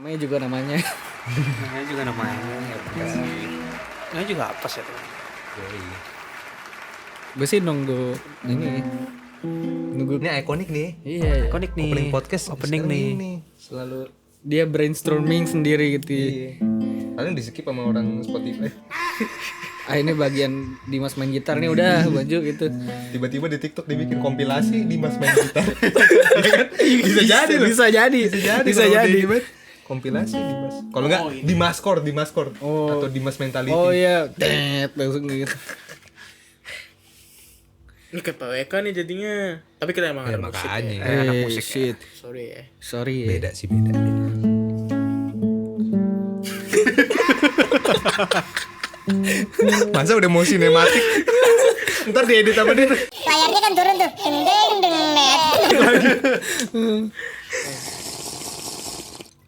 Namanya juga namanya. Namanya juga apa sih tuh? Gue sih nunggu ini. Nunggu. Ini ikonik nih. Iya. Ikonik nih. Opening podcast Opening sekarang nih. ini. Selalu dia brainstorming sendiri gitu. Iya. Paling di skip sama orang Spotify. Ini bagian Dimas main gitar nih udah baju gitu. Tiba-tiba di TikTok dibikin kompilasi Dimas main gitar. Iya kan? Bisa jadi loh. Bisa jadi. Bisa jadi. Kompilasi Dimas. Kalau enggak Dimaskor Oh. atau Dimas Mentality. Oh iya, langsung gitu. Ini kayak PWK nih jadinya. Tapi kita emang Ya, ada musik makanya. ya. Anak musik shit. ya. Sorry ya. Sorry ya. Beda sih beda. Masa udah mau sinematik? Ntar diedit apa dia? Layarnya kan turun tuh. Deng deng net.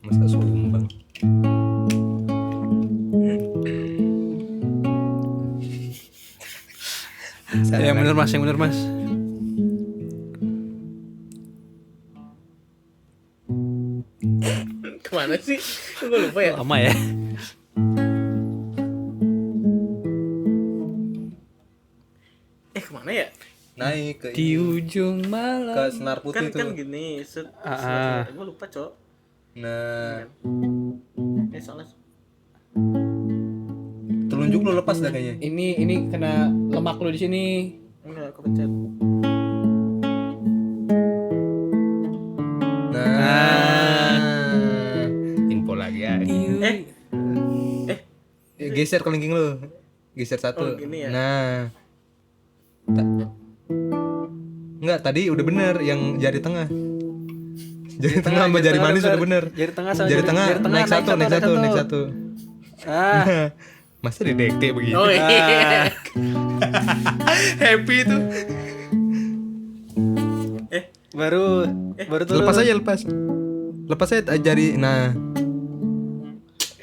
Masa sumbang. Yang bener mas. Kemana sih? Gue lupa ya. Lama ya. Kemana ya? Naik ke Di ujung malam. ke senar putih tuh. Kan gini. Gue lupa cok. Nah, Soalnya telunjuk lu lepas dah kayaknya. Ini kena lemak lu di sini. enggak kepencet. Nah, info lagi ya. Geser kelingking lu. Geser satu. Oh, gini ya? Nah. Enggak, tadi udah bener yang jari tengah. Jari tengah sama jari manis udah bener. Jari tengah sama Jari tengah naik satu. Ah. Nah, masa didekte begini? Oh iya. Happy tuh. Baru tuh. Lepas aja. Lepas aja jari. Nah.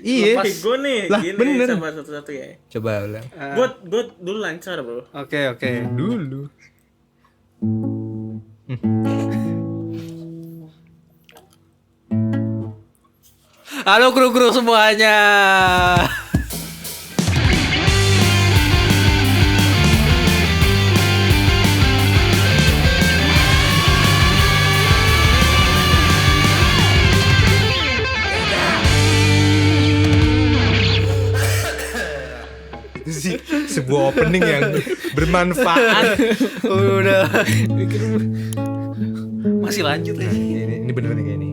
Iya. Gue nih Lah, gini bener. sama satu-satu ya. Coba ulang. Gue dulu lancar bro. Oke. Dulu. Halo kru-kru semuanya. Itu sih sebuah opening yang bermanfaat. Udah. Masih lanjut ya. Ini bener nih kayak ini.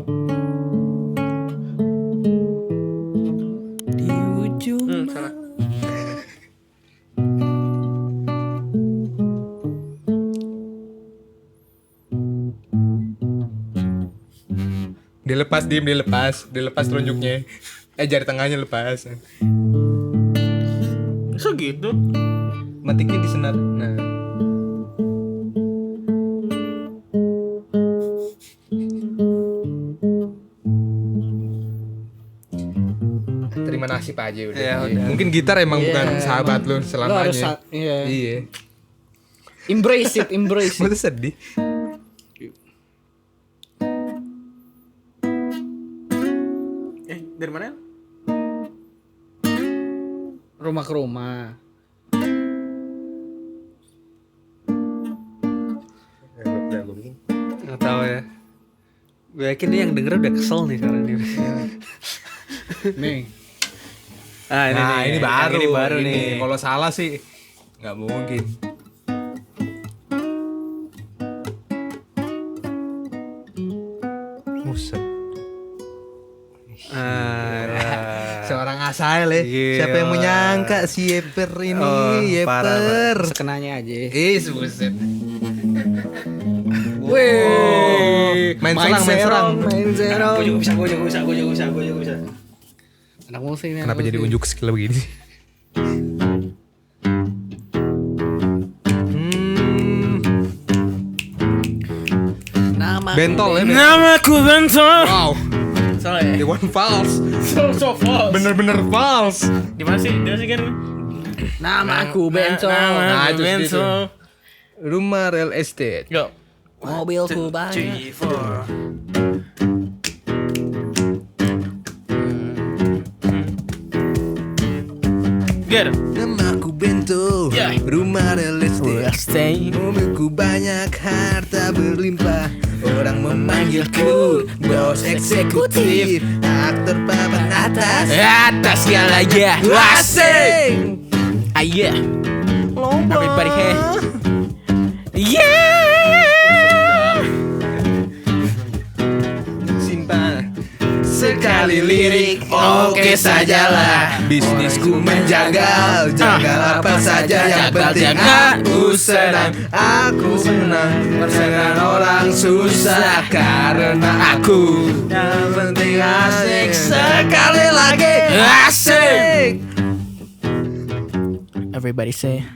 Di ujung. Salah. Dilepas telunjuknya. Jari tengahnya lepas. Masa gitu? Matiknya di senar. Nah. Terima nasib aja udah. Ya, udah. Mungkin gitar emang bukan sahabat lu Lo harus selamanya. Iya. embrace it. Masa sedih. Dari mana? Rumah ke rumah. Nggak tahu ya. Gue yakin dia yang denger udah kesel nih sekarang nih. Nih. Ini baru. Ini baru nih. Kalau salah sih nggak mungkin. Buset. Seorang asal ya. Gila. Siapa yang menyangka si Yeper ini, Yeper. Sekenanya aja. Buset. Wih, Main serang. Main zero. Gue juga bisa. Anak musik nih. Kenapa jadi unjuk skill begini? Nama Bentol ya. Namaku Bentol. Wow. Salah ya? Iwan false. So false. Bener-bener false. Di mana sih kan? Namaku Bentol. Nah, itu Bentol. Rumah real estate. Go. Mobilku banyak. 3, 4. Ger. Namaku Bento, Ya. rumah real estate. Stay. Mobilku banyak, harta berlimpah. Orang memanggilku bos eksekutif, aktor papan atas. Atas yang aja. Asik. Ayo. Everybody hey. Yeah. Simpan sekali lirik, oke sajalah. Bisnisku menjagal, jagal apa saja yang penting aku senang. Aku senang persenan orang susah karena aku yang penting asik. Sekali lagi asik. Everybody say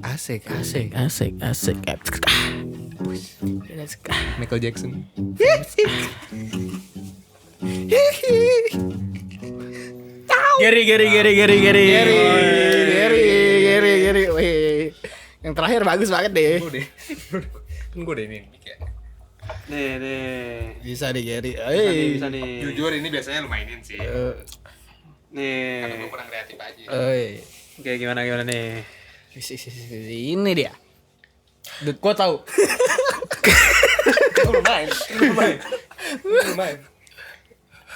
Asik. asik. Michael Jackson. Geri. Geri. Wih. Yang terakhir bagus banget deh. Gue deh ini. Nih. Bisa deh Geri. Bisa nih. Jujur ini biasanya lu mainin sih. Nih. Gue kurang kreatif aja. Oke, gimana nih? Ini dia. Gua tahu.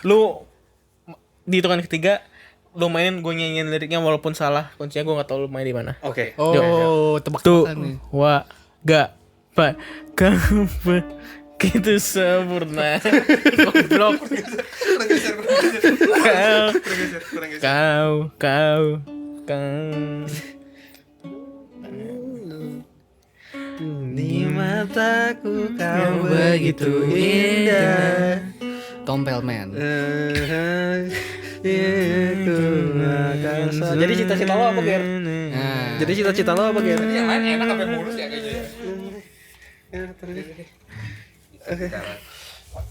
Lu di hitungan ketiga lu mainin, gue nyanyiin liriknya walaupun salah kuncinya, gue nggak tahu lu main di mana. Oke. Oh, tebak-tebakan nih. Wa ga pa kamu begitu sempurna. Goblok. Kau di mataku kau begitu indah. Tompelman. Jadi cita-cita lo apa, Ger? Nah. Jadi cita-cita lo apa, Ger? Yang lain enak sampai mulus ya kayaknya.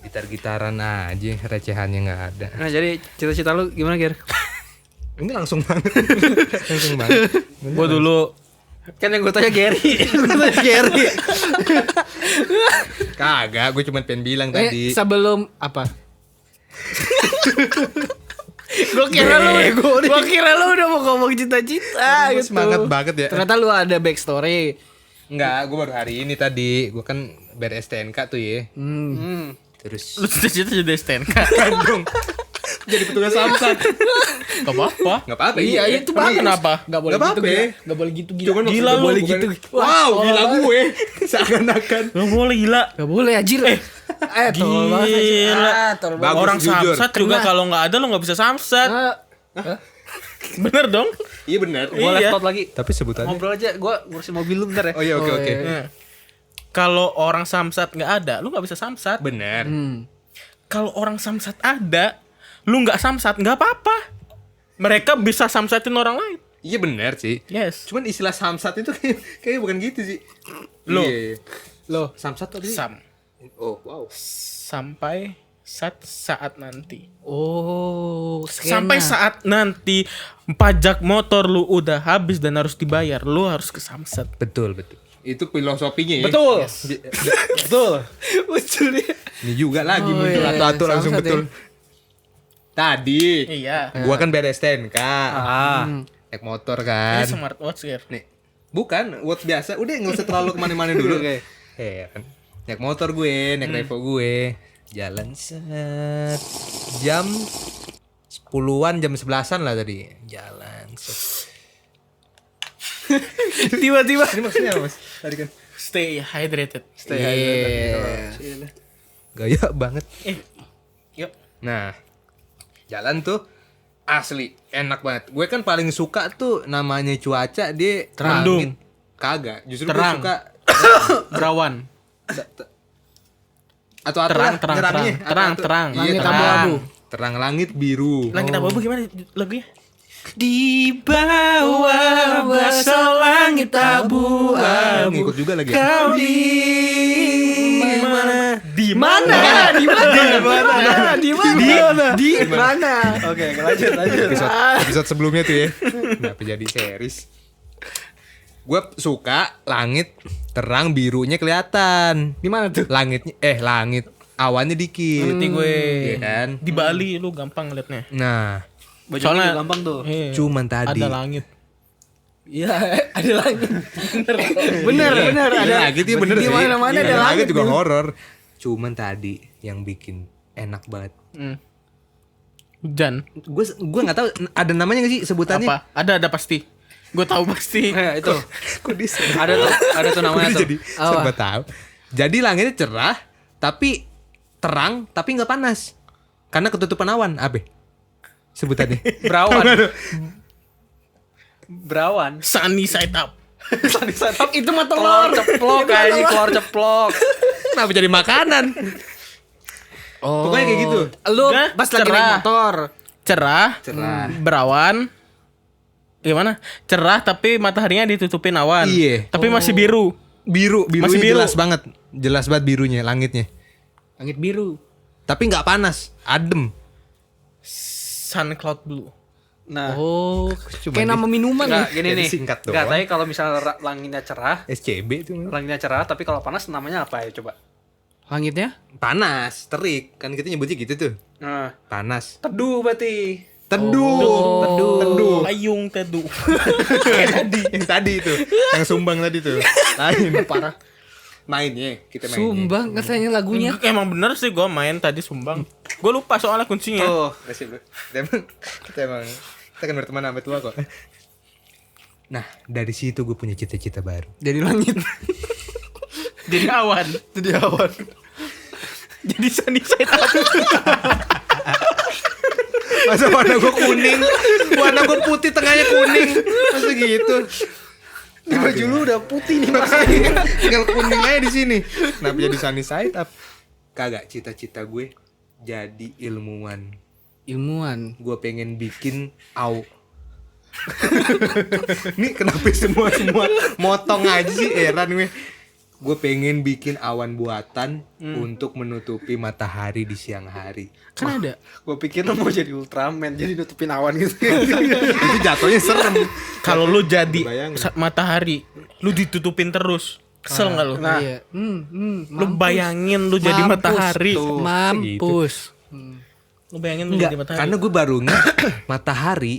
Gitar-gitaran aja, recehannya nggak ada. Nah, jadi cita-cita lu gimana, Ger? Ini langsung banget. Langsung banget. Gua dulu kan yang gue tanya Gary. Gary. Kagak, gue cuma pengen bilang tadi. Sebelum apa? Gua kira lu udah mau ngomong cita-cita Gue gitu. semangat banget ya. Ternyata lu ada backstory. Enggak, gue baru hari ini tadi. Gue kan beres STNK tuh ya. Terus Lu cita-cita jadi STNK. dong. Jadi petugas samsat. Gak apa-apa. Enggak apa-apa. Iya, itu Emang bagus. kenapa? Gak boleh Nggak gitu. apa-apa. Gak boleh gitu gila. Cuman Gila nggak lu, boleh bukan- gitu. Wow, gila gue. Seakan-akan. Gak boleh gila. Gak boleh anjir. Tolol banget. Gila. Tolol banget. Bagus, Orang jujur. samsat juga kalau nggak ada lu nggak bisa samsat. Bener dong? Iya benar. Iya. Laptop lagi. Tapi sebutannya. Ngobrol aja, gua ngurusin mobil lu bentar ya. Oh iya, oke oke. Nah, kalau orang samsat nggak ada, lu nggak bisa samsat. Benar. Kalau orang samsat ada, lu nggak samsat nggak apa-apa. Mereka bisa samsatin orang lain. Iya benar sih. Yes. Cuman istilah samsat itu kayak bukan gitu sih. Loh. Iya. Loh, samsat tadi. Oh, wow. Sampai saat nanti. Oh, Sampai saat nanti pajak motor lu udah habis dan harus dibayar, lu harus ke samsat. Betul. Itu filosofinya ya. Betul. Betul. Betul ya. Ini juga lagi Oh, muncul iya. atu-atu langsung Samsat betul. Tadi Iya. gua kan beres STNK. Naik motor Ini kan. smartwatch ya. Nih. Bukan, watch biasa. Udah enggak usah terlalu kemana-mana dulu. Oke. Heran. Naik motor gue, naik Revo gue. Jalan set. Jam 10-an, jam 11-an lah tadi. Jalan set. Tiba-tiba Ini maksudnya apa, Mas? Tadi kan stay hydrated. Iya. gaya banget. Yuk. Nah, jalan tuh asli enak banget. Gue kan paling suka tuh namanya cuaca dia Mendung. langit. Kagak, justru gue Terang. suka Berawan. atau Terang. Iya, Langit terang. abu-abu. Terang langit biru. Langit abu-abu gimana lagunya? Di bawah basah langit abu-abu. Ngikut juga lagi. Kau di mana? Di mana? Di mana? Oke, lanjut. Episode sebelumnya tuh ya. Kenapa jadi series? Gue suka langit terang birunya kelihatan. Di mana tuh? Langit awannya dikit. Ngerti gue. Iya kan? Di Bali lu gampang ngeliatnya. Nah, Bojongnya Soalnya juga gampang tuh. iya, Cuman tadi. ada langit. Iya, ada langit. Bener, ada. Lagi dia bener Di sih. mana-mana ada Iya, langit, juga Bil. horor. Cuman tadi yang bikin enak banget. Hujan. Gue nggak tahu ada namanya nggak sih sebutannya? Apa? Ada pasti. Gue tahu pasti. Itu. Kok disebut? Ada tuh namanya tuh. Jadi serba tahu. Jadi langitnya cerah, tapi terang, tapi nggak panas. Karena ketutupan awan, Abe. Sebutannya. Berawan. Sunny side up. Sunny side up. Itu mah Telur telur. ceplok kayaknya telur ceplok. Kenapa jadi makanan? Oh. Pokoknya kayak gitu. Lu Udah, pas lagi cerah. naik motor. Cerah. Cerah. Berawan. Gimana? Cerah tapi mataharinya ditutupin awan. Iya. Tapi masih biru. Birunya Masih biru. jelas banget. Jelas banget birunya, langitnya. Langit biru. Tapi nggak panas, adem. Sun cloud blue. Nah, Oh, kayak nama minuman ya. enggak gini Jadi nih. singkat Enggak, doang. tapi kalau misalnya langitnya cerah, SCB itu tapi kalau panas namanya apa ya coba? Langitnya? panas, terik. Kan kita nyebutnya gitu tuh. Nah, Panas. teduh berarti. Teduh. Layung teduh. Yang tadi itu, yang sumbang tadi tuh. Lain. Parah. Mainnya, kita mainnya. Sumbang katanya lagunya. Emang bener sih gue main tadi sumbang. Gue lupa soalnya kuncinya. Tuh. Masih, bro. Kita kan berteman sampai tua kok. Nah, dari situ gue punya cita-cita baru. Jadi langit. Jadi awan. Jadi awan. Jadi sunny side up. Masa warna gue kuning, warna gue putih, tengahnya kuning. Masa gitu? Di baju lu udah putih nih Mas. Tinggal kuning aja di sini. Kenapa jadi sunny side up? Kagak, cita-cita gue jadi ilmuwan. Ilmuwan. Gue pengen bikin Nih kenapa semua motong aja sih, heran gue. Gue pengen bikin awan buatan untuk menutupi matahari di siang hari. Kan ada. Gue pikir lu mau jadi Ultraman, jadi nutupin awan gitu. Itu jatuhnya serem. Kalau lu jadi Bayangin. matahari, lu ditutupin terus. Kesel nggak lu? Nah. Iya. Lu bayangin lu jadi Mampus. matahari. Tuh, Mampus. Lu bayangin lu Enggak, jadi matahari. karena gue baru matahari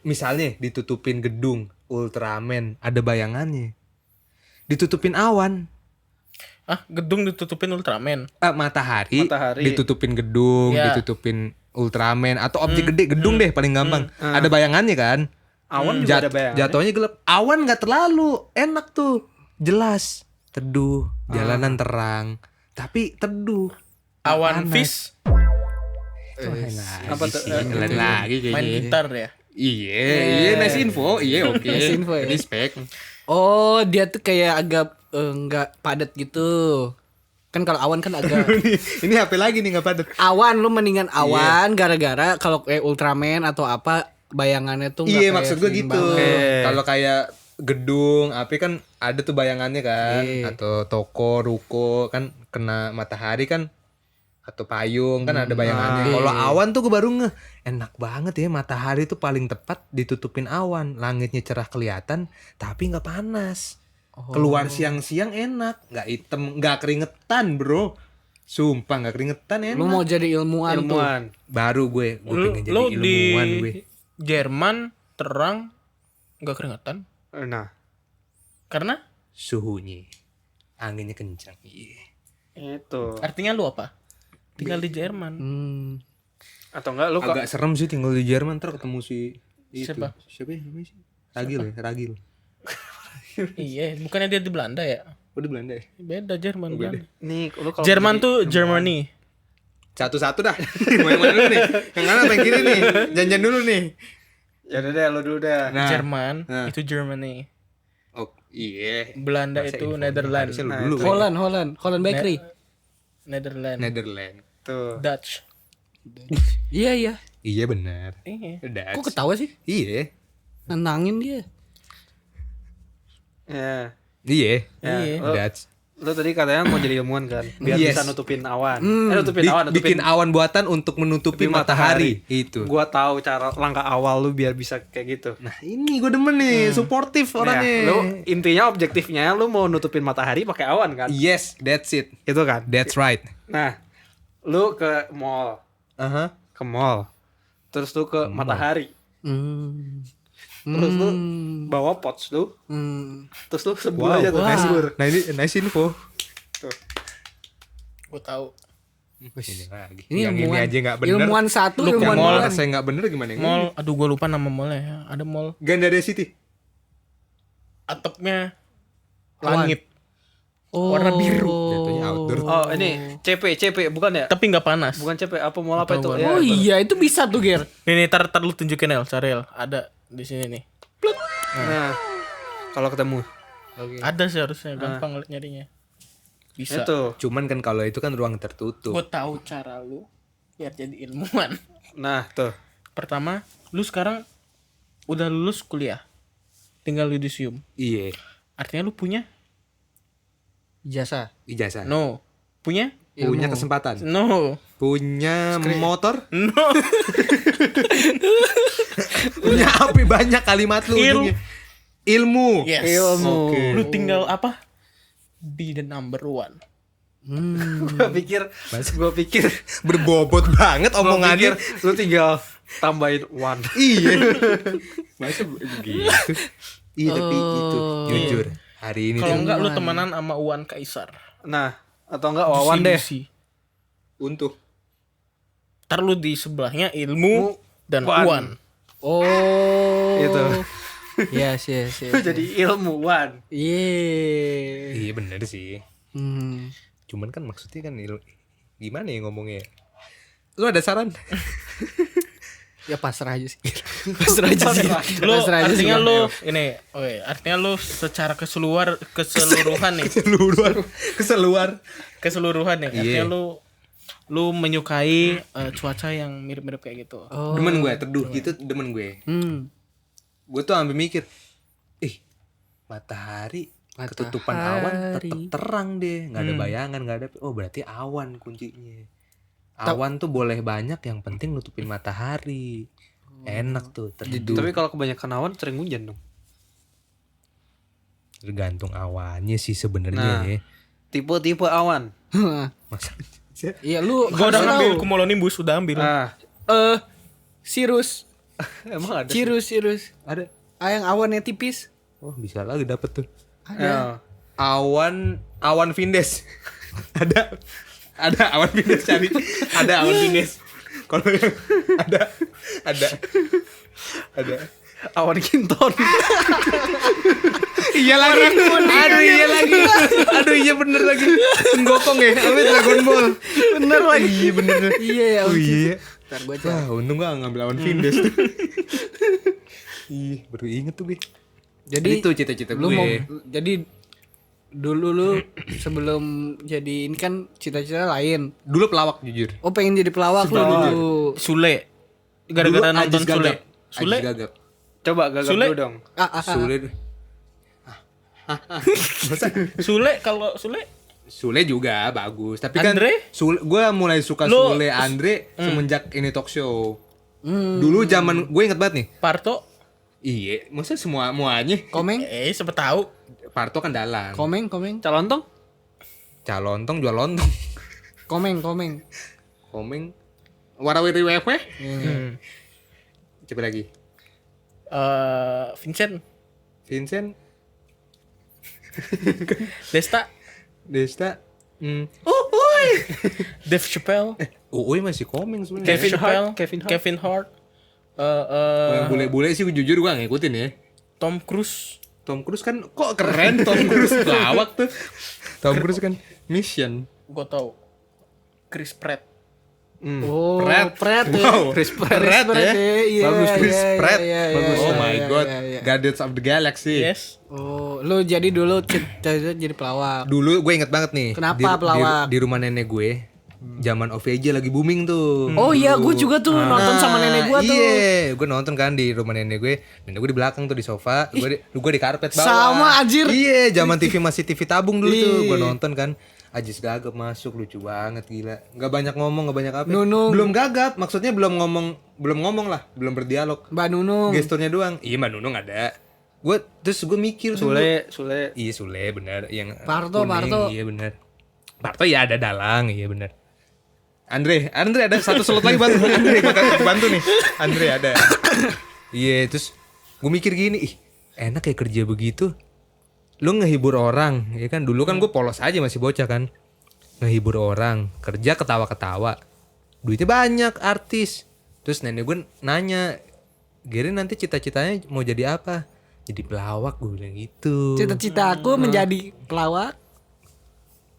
misalnya ditutupin gedung Ultraman, ada bayangannya. Ditutupin awan. Gedung ditutupin Ultraman. Matahari Matahari. ditutupin gedung, Ya. ditutupin Ultraman atau objek gede, gedung deh paling gampang. Ada bayangannya kan? Awan juga ada bayangan. Jatuhnya gelap. Awan nggak terlalu enak tuh, jelas, teduh, jalanan terang, tapi teduh. Awan Panas. fish Apa tuh? Lain lagi main kayaknya. gitar ya. Iya, nice info. Iya, oke. Nice info ya. Respect. Oh, dia tuh kayak agak enggak padat gitu. Kan kalau awan kan agak Ini HP lagi nih nggak padat. awan, lu mendingan awan gara-gara kalau kayak Ultraman atau apa bayangannya tuh nggak Iya, kayak maksud gue seimbang. gitu. Kalau kayak gedung, api kan ada tuh bayangannya kan, Iya. atau toko, ruko kan kena matahari kan, atau payung kan ada bayangannya. Kalau awan tuh gue baru enak banget ya, matahari tuh paling tepat ditutupin awan, langitnya cerah kelihatan, tapi nggak panas. Keluar siang-siang enak, nggak hitam, nggak keringetan bro. Sumpah nggak keringetan enak. Lu mau jadi ilmuwan, tuh. Ilmuwan. Baru gue Lu, pengen jadi lu ilmuwan di gue. Jerman terang nggak keringetan Nah, karena Suhunya, anginnya kencang. Iya. itu. artinya lu apa? Tinggal di Jerman. Atau enggak lu kok Agak serem sih tinggal di Jerman, ntar ketemu si itu. Siapa? Siapa ya namanya sih? Ragil ya, Ragil. Iya, bukannya dia di Belanda ya? Oh di Belanda ya? Beda Jerman, Belanda. nih lu kalau Jerman jadi- tuh Germany. Satu-satu dah. Mau yang mana dulu nih? Yang kanan apa yang kiri nih? Janjian dulu nih. Ya udah deh, lu dulu deh. Nah. Jerman Nah. itu Germany. Oh iya. Belanda Masa itu info? Netherlands. Harusnya lu dulu. Holland Bakery. Netherlands. Netherlands. Tuh. Dutch. Iya, iya. Iya benar. Iya. Udah. Kok ketawa sih? Iya. Nantangin dia. Ya. Iya. Ya, Iya. lu, Dutch. lu tadi katanya mau jadi ilmuwan kan, biar Yes. bisa nutupin awan. Nutupin Bikin awan buatan untuk menutupi matahari. Itu. Gua tahu cara langkah awal lu biar bisa kayak gitu. Nah ini gue demen nih, suportif orangnya. Ya, lu intinya objektifnya lu mau nutupin matahari pakai awan kan? Yes, that's it. Itu kan. That's right. Nah, lu ke mall, Aha. ke mall. terus lu ke matahari, Hmm. terus lu bawa pots lu, terus lu sebur aja tuh, sebur. Nah ini nice info. Gue tahu. Ini lagi. Ini Yang ini ilmuwan. aja nggak bener. Ilmuwan satu, Lu ke ilmuwan mall, dua. Rasanya nggak bener gimana? Mall, aduh gue lupa nama mallnya ya. Ada mall Gandaria City. atapnya Awan. langit, Oh. warna biru. Jatuhnya outdoor. Oh ini CP bukan ya? Tapi nggak panas. Bukan CP, apa mall apa itu? Tahu, Ya, Oh itu. iya, itu bisa tuh, Ger. Ini tar lu tunjukin El, cari El. Ada di sini nih. Nah, kalau ketemu Ada sih harusnya, gampang nyarinya. Bisa. itu. Cuman kan kalau itu kan ruang tertutup. Gue tahu cara lu biar jadi ilmuwan. Nah tuh. Pertama, lu sekarang udah lulus kuliah, tinggal yudisium. Iya. Artinya lu punya? Ijazah. Ijazah. No. Punya? Punya kesempatan. No. Punya motor. No. Punya api banyak kalimat lu ujungnya. Ilmu. Yes. Ilmu. Oke. Lu tinggal apa? Be the number one. Gue pikir Berbobot banget omongannya. lu tinggal tambahin one. Iya. Masa begitu? Iya tapi itu jujur hari ini Kalau tuh enggak lu temenan sama Uwan Kaisar. Nah, atau enggak Wawan deh. Distribusi. untuk Ntar lu di sebelahnya ilmu dan Wan. Uwan. Oh. Itu. Yes. Lu jadi ilmuwan. Iya. iya bener sih. Hmm. Cuman kan maksudnya kan gimana ya ngomongnya? Lu ada saran? Ya pasrah aja sih. Pasrah aja sih. Lu Pasrah aja sih. artinya lu ini, oke, artinya lu secara keseluruhan nih. Keseluruhan nih. Artinya Iya. lu menyukai cuaca yang mirip-mirip kayak gitu. Oh. Demen gue teduh gitu demen gue. Gue tuh sampai mikir, matahari ketutupan awan tetap terang deh, nggak ada bayangan, nggak ada. Oh berarti awan kuncinya. Awan tuh boleh banyak, yang penting nutupin matahari. Enak tuh teduh. Tapi kalau kebanyakan awan sering hujan dong. Tergantung awannya sih sebenarnya Nah. ya. Tipe-tipe awan. Masa Iya lu Gua udah harus ngambil tahu. cumulonimbus, udah ambil. Cirrus. Emang ada sih? Cirrus. ada? Yang awannya tipis. Oh bisa lagi dapet tuh. Ya. Awan Vindes. ada awan Vindes cari. Ada awan Vindes. Kalau yang ada. Awan Kinton. Iya lagi. Aduh iya bener lagi. Senggokong ya. Apa Dragon Ball. Bener lagi. Iya bener. Iya ya. Oh iya. Ntar gua cari. Wah untung gua ngambil awan Vindes. Ih baru inget tuh gue. Jadi Itu cita-cita lu mau gue. jadi dulu lu sebelum jadi ini kan cita-cita lain. Dulu pelawak jujur. Oh pengen jadi pelawak lu dulu. Sule. Gara-gara Dulu nonton Ajis Sule. Gagap. Sule. Ajis Gagap. Coba gagap Sule. dulu dong. Sule. Sule kalau Sule Sule juga bagus, tapi Andre? kan gue mulai suka Lu- Sule Andre semenjak ini talk show. Dulu zaman gue inget banget nih. Parto. Iya, masa semuanya. Komeng, Siapa tahu. Parto kan dalang. komeng. Calontong? Calontong jual lontong. Komeng. Komeng. Warawiri wewe. Coba lagi. Vincent. Vincent, Desta. Desta. Dave Chappelle. Uy masih komeng sebenarnya. Kevin Hart. Kevin Hart. Kevin Hart. Kalau yang bule-bule sih gue jujur gue ngikutin ya. Tom Cruise. Tom Cruise kan kok keren Tom Cruise pelawak tuh. Tom Cruise kan mission. Gue tau. Chris Pratt. Oh, Pratt ya. Wow. Chris Pratt ya. Iya, Bagus Chris iya, Pratt. iya, Bagus. iya, Oh iya, my iya, god. iya. Guardians of the Galaxy. Yes. Oh, lu jadi dulu cita-cita jadi pelawak. Dulu gue inget banget nih. Kenapa pelawak? Di rumah nenek gue. Zaman OVJ lagi booming tuh. Oh iya, gue juga tuh nonton sama nenek gue tuh. Iya, gue nonton kan di rumah nenek gue. Nenek gue di belakang tuh di sofa, gue di karpet bawah. Sama, anjir. Iya, zaman TV masih TV tabung dulu tuh. Gue Iya. nonton kan. Ajis Gagap masuk lucu banget gila. Gak banyak ngomong, gak banyak apa. Nunung. Belum gagap, maksudnya belum ngomong lah, belum berdialog. Mbak Nunung. Gesturnya doang. Iya, Mbak Nunung ada. Terus gue mikir dulu. Sule. Iya, Sule bener yang Parto. Iya bener. Parto ya ada dalang, iya bener. Andre ada satu slot lagi bantu. Andre gua bantu nih. Andre ada. Iya, terus gue mikir gini, ih, enak ya kerja begitu. Lu ngehibur orang, ya kan? Dulu kan gue polos aja masih bocah kan. Ngehibur orang, kerja ketawa-ketawa. Duitnya banyak, artis. Terus nenek gue nanya, Gary nanti cita-citanya mau jadi apa? Jadi pelawak, gue bilang gitu. Cita-cita aku menjadi pelawak.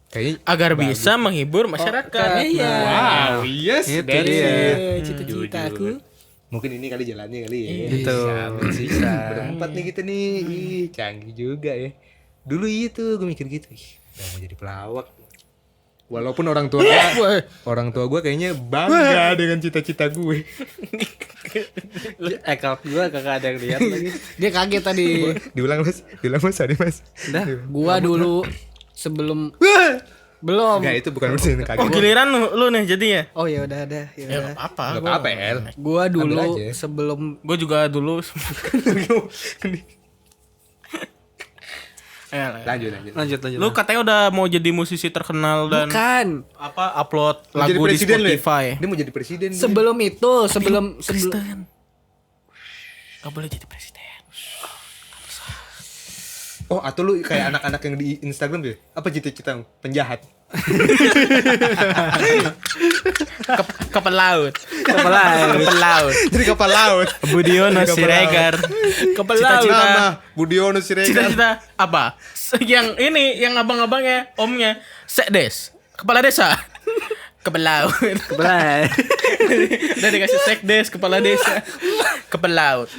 Kayaknya Agar bisa menghibur masyarakat. Iya. wow, yes, Itu that's dia. it. Cita-cita aku. Mungkin ini kali jalannya kali ya. Itu. Bisa. Berempat nih kita nih. Ih, canggih juga ya. Dulu itu gue mikir gitu. Ih, udah mau jadi pelawak. Walaupun orang tua gue kayaknya bangga dengan cita-cita gue. Kalau gua kagak ada yang lihat lagi. Dia kaget tadi. Diulang mas, sorry mas. Gua dulu sebelum belum. Enggak, itu bukan urusan kaget. Oh giliran lu nih jadinya. Oh ya udah ada. Ya Ya udah. apa? Enggak apa-apa El. Gua dulu Ambil aja. sebelum Gue juga dulu. Lanjut. Lanjut. Lu katanya udah mau jadi musisi terkenal dan bukan apa upload Mau jadi lagu di presiden lu ya? Spotify. Dia mau jadi presiden. dia. sebelum itu sebelum Kristen. Gak boleh jadi presiden. Oh, atau lu kayak anak-anak yang di Instagram tuh. Apa cita-cita penjahat? Kapal laut. Kapal laut. Jadi kapal laut. Budiono Siregar. kapal Cita-cita. laut. Nama Budiono Siregar. Cita-cita apa? Yang ini, yang abang-abangnya, omnya, sekdes, kepala desa, kapal laut. Kapal. Udah dikasih sekdes, kepala desa, kapal laut.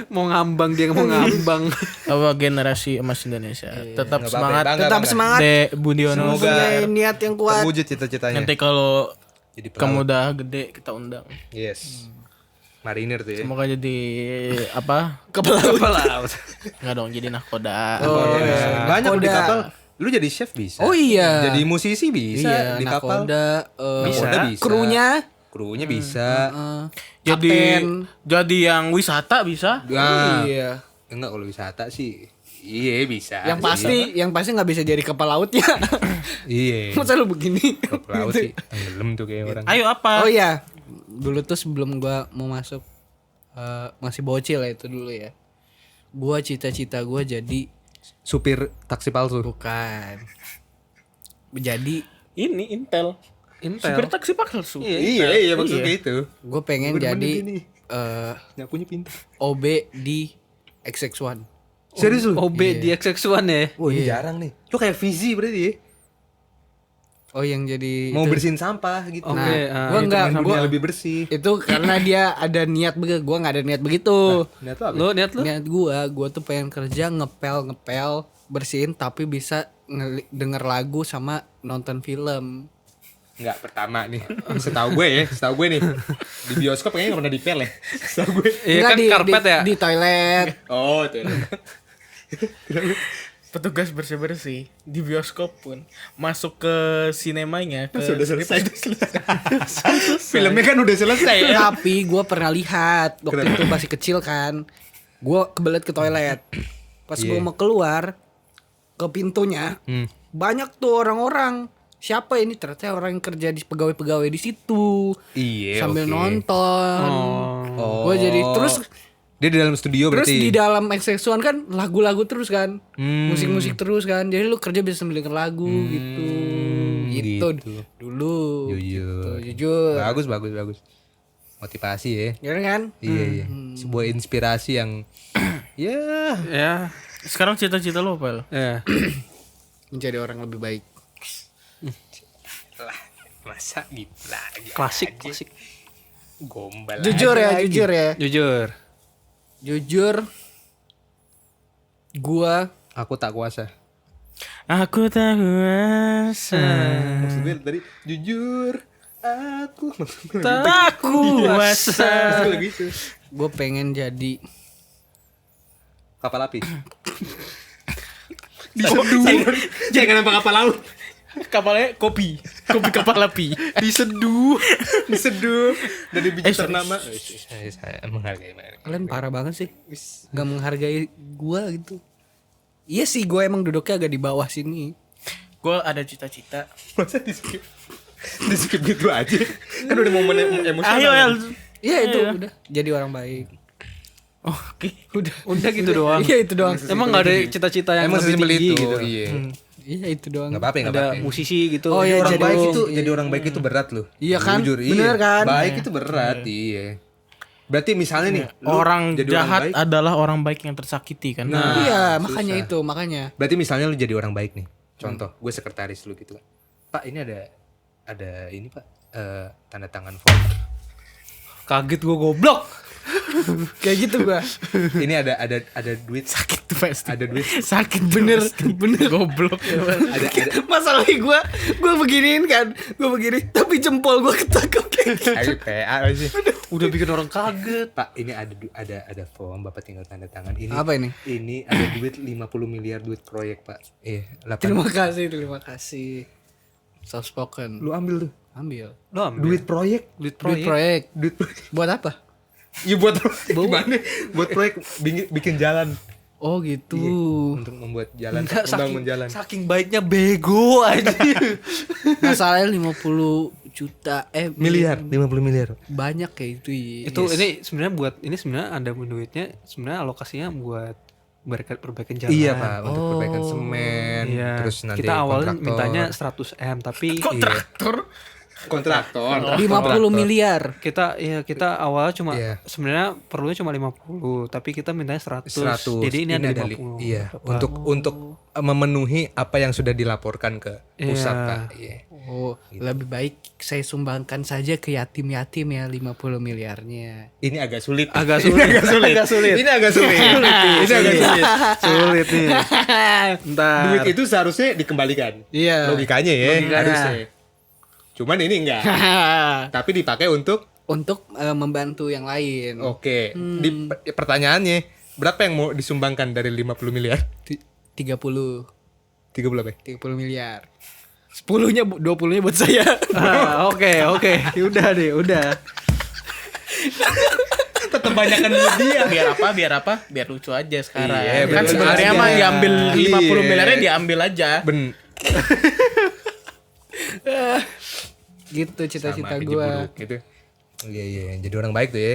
Mau ngambang dia mau ngambang. Apa generasi emas Indonesia. Tetap nggak semangat. apa-apa, Tetap bangga. semangat. De Budiono. Semoga Punya niat yang kuat. terwujud cita-citanya. Nanti kalau Jadi kamu udah gede kita undang. Yes. Marinir tuh ya. Semoga jadi apa? Kapal laut. Enggak dong, jadi nahkoda. Oh, iya. Banyak di Nakoda. kapal. Lu jadi chef bisa. Oh iya. Jadi musisi bisa Iya, di kapal. nakoda, Nakoda bisa. krunya bisa. Jadi kapten. jadi yang wisata bisa. Nah, Iya. enggak kalau wisata sih. Iya bisa. Yang pasti nggak bisa jadi kapal lautnya. Iya. Masa lu begini? Kapal laut sih. Tenggelam tuh kayak orang. Ayo apa? Oh iya. Dulu tuh sebelum gua mau masuk masih bocil ya itu dulu ya. Gua cita-cita gua jadi Supir taksi palsu. bukan. Jadi Ini Intel. Supir taksi palsu. Iya, maksudnya itu. gue pengen Gua demen jadi gini. Ngakunya pintar. OB di XX1. Serius lu? OB di XX1 ya. Wah, ini jarang nih. Lu kayak Fizi berarti ya. Oh yang jadi Mau itu. bersihin sampah gitu. Oke, Nah, gua Itu enggak, kan gua dunia lebih bersih. itu karena dia ada niat begitu, gua nggak ada niat begitu. Lihat apa? Lu niat lu? Niat gua tuh pengen kerja ngepel bersihin tapi bisa denger lagu sama nonton film. Enggak, pertama nih. Setahu gue nih. Di bioskop kayaknya nggak pernah dipel ya. Setahu gue. Iya Enggak, kan karpet ya. di toilet. Oh, itu. Petugas bersih-bersih di bioskop pun masuk ke sinemanya ke Sudah selesai. Filmnya kan udah selesai ya. Tapi gua pernah lihat waktu itu masih kecil kan. Gua kebelet ke toilet. Pas gua mau keluar ke pintunya, banyak tuh orang-orang. Siapa ini? Ternyata orang yang kerja di pegawai-pegawai di situ. Iya. Sambil oke. nonton. Oh. Gua jadi terus Dia di dalam studio terus berarti. di dalam XX1 kan lagu-lagu terus kan. Musik-musik terus kan. Jadi lu kerja bisa sambil denger lagu gitu. Gitu. gitu. Dulu. Jujur. Jujur. Bagus. Motivasi ya. Ya kan? Iya. Sebuah inspirasi yang ya Ya. Sekarang cita-cita lo apa? Ya. Menjadi orang lebih baik. lah masa gitu lagi. Klasik. Gombal. Jujur ya, jujur ya. Jujur. Jujur. Gua Aku tak kuasa. Aku tak kuasa. Maksud gue tadi jujur aku Tak kuasa. gitu. gue pengen jadi Kapal api. Jangan nampak kapal laut. Kapalnya kopi kapal api. Diseduh. Dari biji ternama. Saya menghargai. kalian parah banget sih. Gak menghargai gua gitu. Iya sih gue emang duduknya agak di bawah sini. Gue ada cita-cita. Masa di skip? Di skip gitu aja. Kan udah momen emosional. Ayo El. Iya itu udah jadi orang baik. Oke. Udah gitu doang. Iya itu doang. Emang gak ada cita-cita yang Emang lebih sesimpel tinggi itu. gitu. Iya. Iya itu doang. Enggak apa-apa, enggak Ada apa-apa. musisi gitu. Oh, iya, Orang jadi- baik itu iya. jadi orang baik itu berat loh. Iya kan? Jujur, Bener kan? Baik itu berat, iya. Berarti misalnya nih, lu Orang jadi jahat baik. adalah orang baik yang tersakiti kan. Nah, Iya susah. makanya itu makanya. Berarti misalnya lu jadi orang baik nih. Contoh, gue sekretaris lu gitu kan. Pak, ini ada ini Pak, tanda tangan form. Kaget gue goblok. Kayak gitu gua. Ini ada duit, Sakit tuh pasti. ada duit, Sakit bener. Bener goblok. ada Masalahnya gua beginiin kan. Gua begini tapi jempol gua ketangkep. ayo PA sih. Udah bikin orang kaget. Pak, ini ada form, Bapak tinggal tanda tangan. Ini Apa ini? Ini ada duit 50 miliar duit proyek, Pak. Terima kasih. Soft spoken. Lu ambil tuh. Ambil. Lo ambil. Duit proyek. Duit Duit proyek. proyek. Buat apa? Iya buat gimana? Buat proyek bikin jalan. Oh gitu. Untuk membuat jalan, Enggak, membangun jalan. saking baiknya bego aja. Masalahnya 50 juta Miliar, 50 miliar. banyak kayak itu. Itu ini sebenarnya ada duitnya sebenarnya alokasinya buat perbaikan jalan. Iya, Pak, untuk perbaikan semen, Iya. terus nanti Kita awalnya kontraktor. mintanya 100 M tapi kontraktor. 50 miliar. kita awalnya cuma Iya. sebenarnya perlunya cuma 50 tapi kita mintanya 100. 100. Jadi ini ada 50. Iya, untuk memenuhi apa yang sudah dilaporkan ke pusat, Iya. Pak. Iya. Oh, lebih baik saya sumbangkan saja ke yatim-yatim ya 50 miliarnya. Ini agak sulit. Agak sulit. Agak sulit. Ini agak sulit. Ini agak sulit. Sulit nih. Ntar. Duit itu seharusnya dikembalikan. Iya. Logikanya ya, Logikanya. harusnya. Cuman ini enggak. Tapi dipakai untuk Untuk membantu yang lain. oke. Pertanyaannya, berapa yang mau disumbangkan dari 50 miliar? 30 30 apa? 30 miliar. 10-nya 20-nya buat saya. Oke. Udah deh, udah. Tetap banyakan duit dia. Biar apa? Biar lucu aja sekarang. Iya, kan bener sebenarnya aja. mah diambil 50 Iya. miliarnya diambil aja. Gitu cita-cita Sama, biji gua. buruk gitu. Iya, jadi orang baik tuh ya.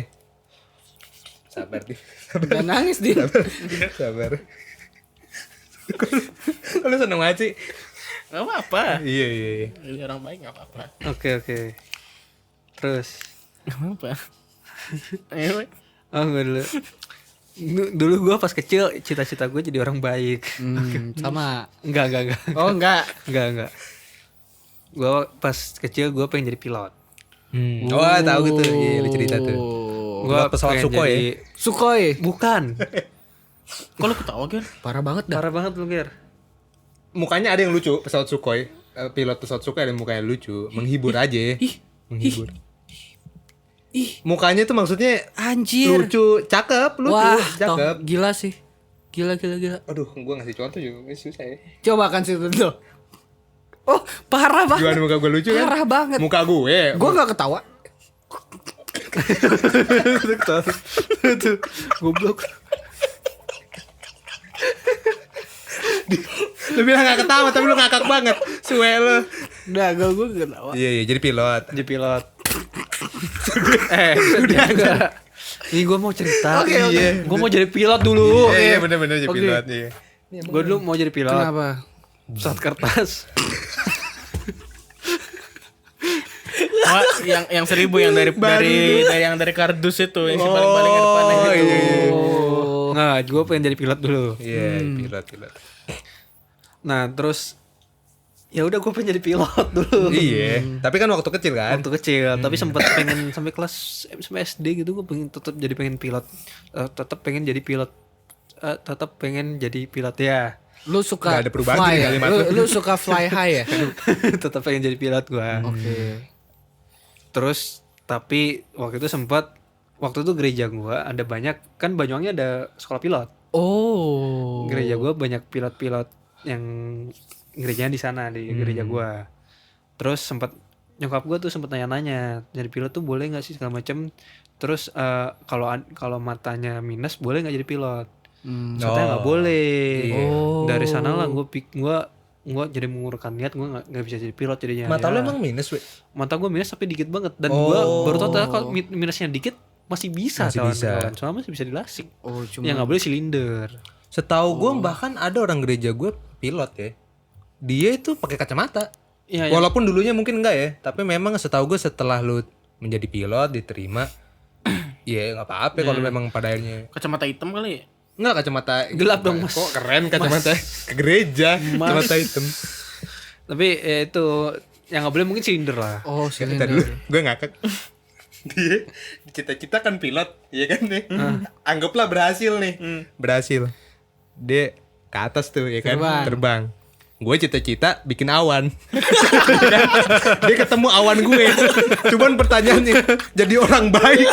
Sabar deh. Udah nangis dia. Sabar. Lu seneng banget sih. Gak apa-apa. Iya. Jadi orang baik gak apa-apa. Oke. Terus Gak apa-apa. Ayo, Pak. oh enggak dulu. Dulu gue pas kecil cita-cita gue jadi orang baik. Sama. Enggak. Oh enggak. Enggak. Gue pas kecil gue pengen jadi pilot. Oh, tahu gitu. Iya, lu cerita tuh. Gue pesawat Sukhoi ya? Sukhoi. Bukan. Kok lu ketawa kan? Parah banget dah. Parah banget lu, Ger. Mukanya ada yang lucu, pesawat Sukhoi. Pilot pesawat Sukhoi ada yang mukanya lucu, menghibur aja. Menghibur. Mukanya tuh maksudnya Anjir. lucu, cakep, lucu, Wah, cakep. gila sih. Gila. Aduh, gua ngasih contoh juga susah ya. Coba kan situ tuh. Oh, parah banget. Gimana muka gue lucu kan? Parah banget. Muka gue. Gua enggak ketawa. Tuh, goblok. Lu bilang gak ketawa tapi lu ngakak banget. Suwe lu. Udah, gua enggak ketawa. Iya, jadi pilot. Jadi pilot. Udah enggak. Ini gue mau cerita. Oke. Gue mau jadi pilot dulu. Iya, bener-bener jadi Oke. pilot. Iya. Gue dulu mau jadi pilot. Kenapa? Pesawat kertas. Wah, yang 1000 yang dari kardus itu yang si baling-baling ke depan Oh, itu. Nah, gue pengen jadi pilot dulu. Iya, pilot. Nah, terus ya udah gue pengen jadi pilot dulu. Iya, tapi kan waktu kecil kan? Waktu kecil, tapi sempat pengen sampai kelas sampai SD gitu gue pengen pengen pilot. Tetap pengen jadi pilot. Tetap pengen jadi pilot ya. Lu suka Nggak ada perubahan fly di ya? kalimat Lu suka fly high ya? Tetap pengen jadi pilot gue. Oke. Terus tapi waktu itu gereja gue ada banyak kan Banyuwangi ada sekolah pilot. Oh. Gereja gue banyak pilot-pilot yang gerejanya di sana di gereja gue. Terus nyokap gue tuh sempat nanya-nanya jadi pilot tuh boleh nggak sih segala macem. Terus kalau matanya minus boleh nggak jadi pilot? Katanya nggak boleh. Oh. Dari sana lah gue gue jadi mengurungkan niat, gue nggak bisa jadi pilot jadinya. Mata ya. lu emang minus, we? Mata gue minus tapi dikit banget, dan gue baru tau ternyata kalau minusnya dikit masih bisa kawan-kawan, soalnya masih bisa dilasik. Oh, cuma Ya nggak boleh silinder. Setahu gue bahkan ada orang gereja gue pilot ya. Dia itu pakai kacamata. Iya, Walaupun dulunya mungkin enggak ya, tapi memang setahu gue setelah lu menjadi pilot diterima, ya nggak apa-apa kalau memang pada akhirnya. Kacamata hitam kali ya? Enggak, kacamata Gelap dong, Mas. Kok keren kacamata ke gereja, kacamata hitam. Tapi ya itu yang nggak boleh mungkin silinder lah. Oh, Tadi silinder. dulu gue ngakak. Dia cita-cita kan pilot, ya kan nih. Anggaplah berhasil nih. Berhasil. Dia ke atas tuh ya kan, terbang. Gue cita-cita bikin awan. Dia ketemu awan gue. Cuman pertanyaannya, jadi orang baik.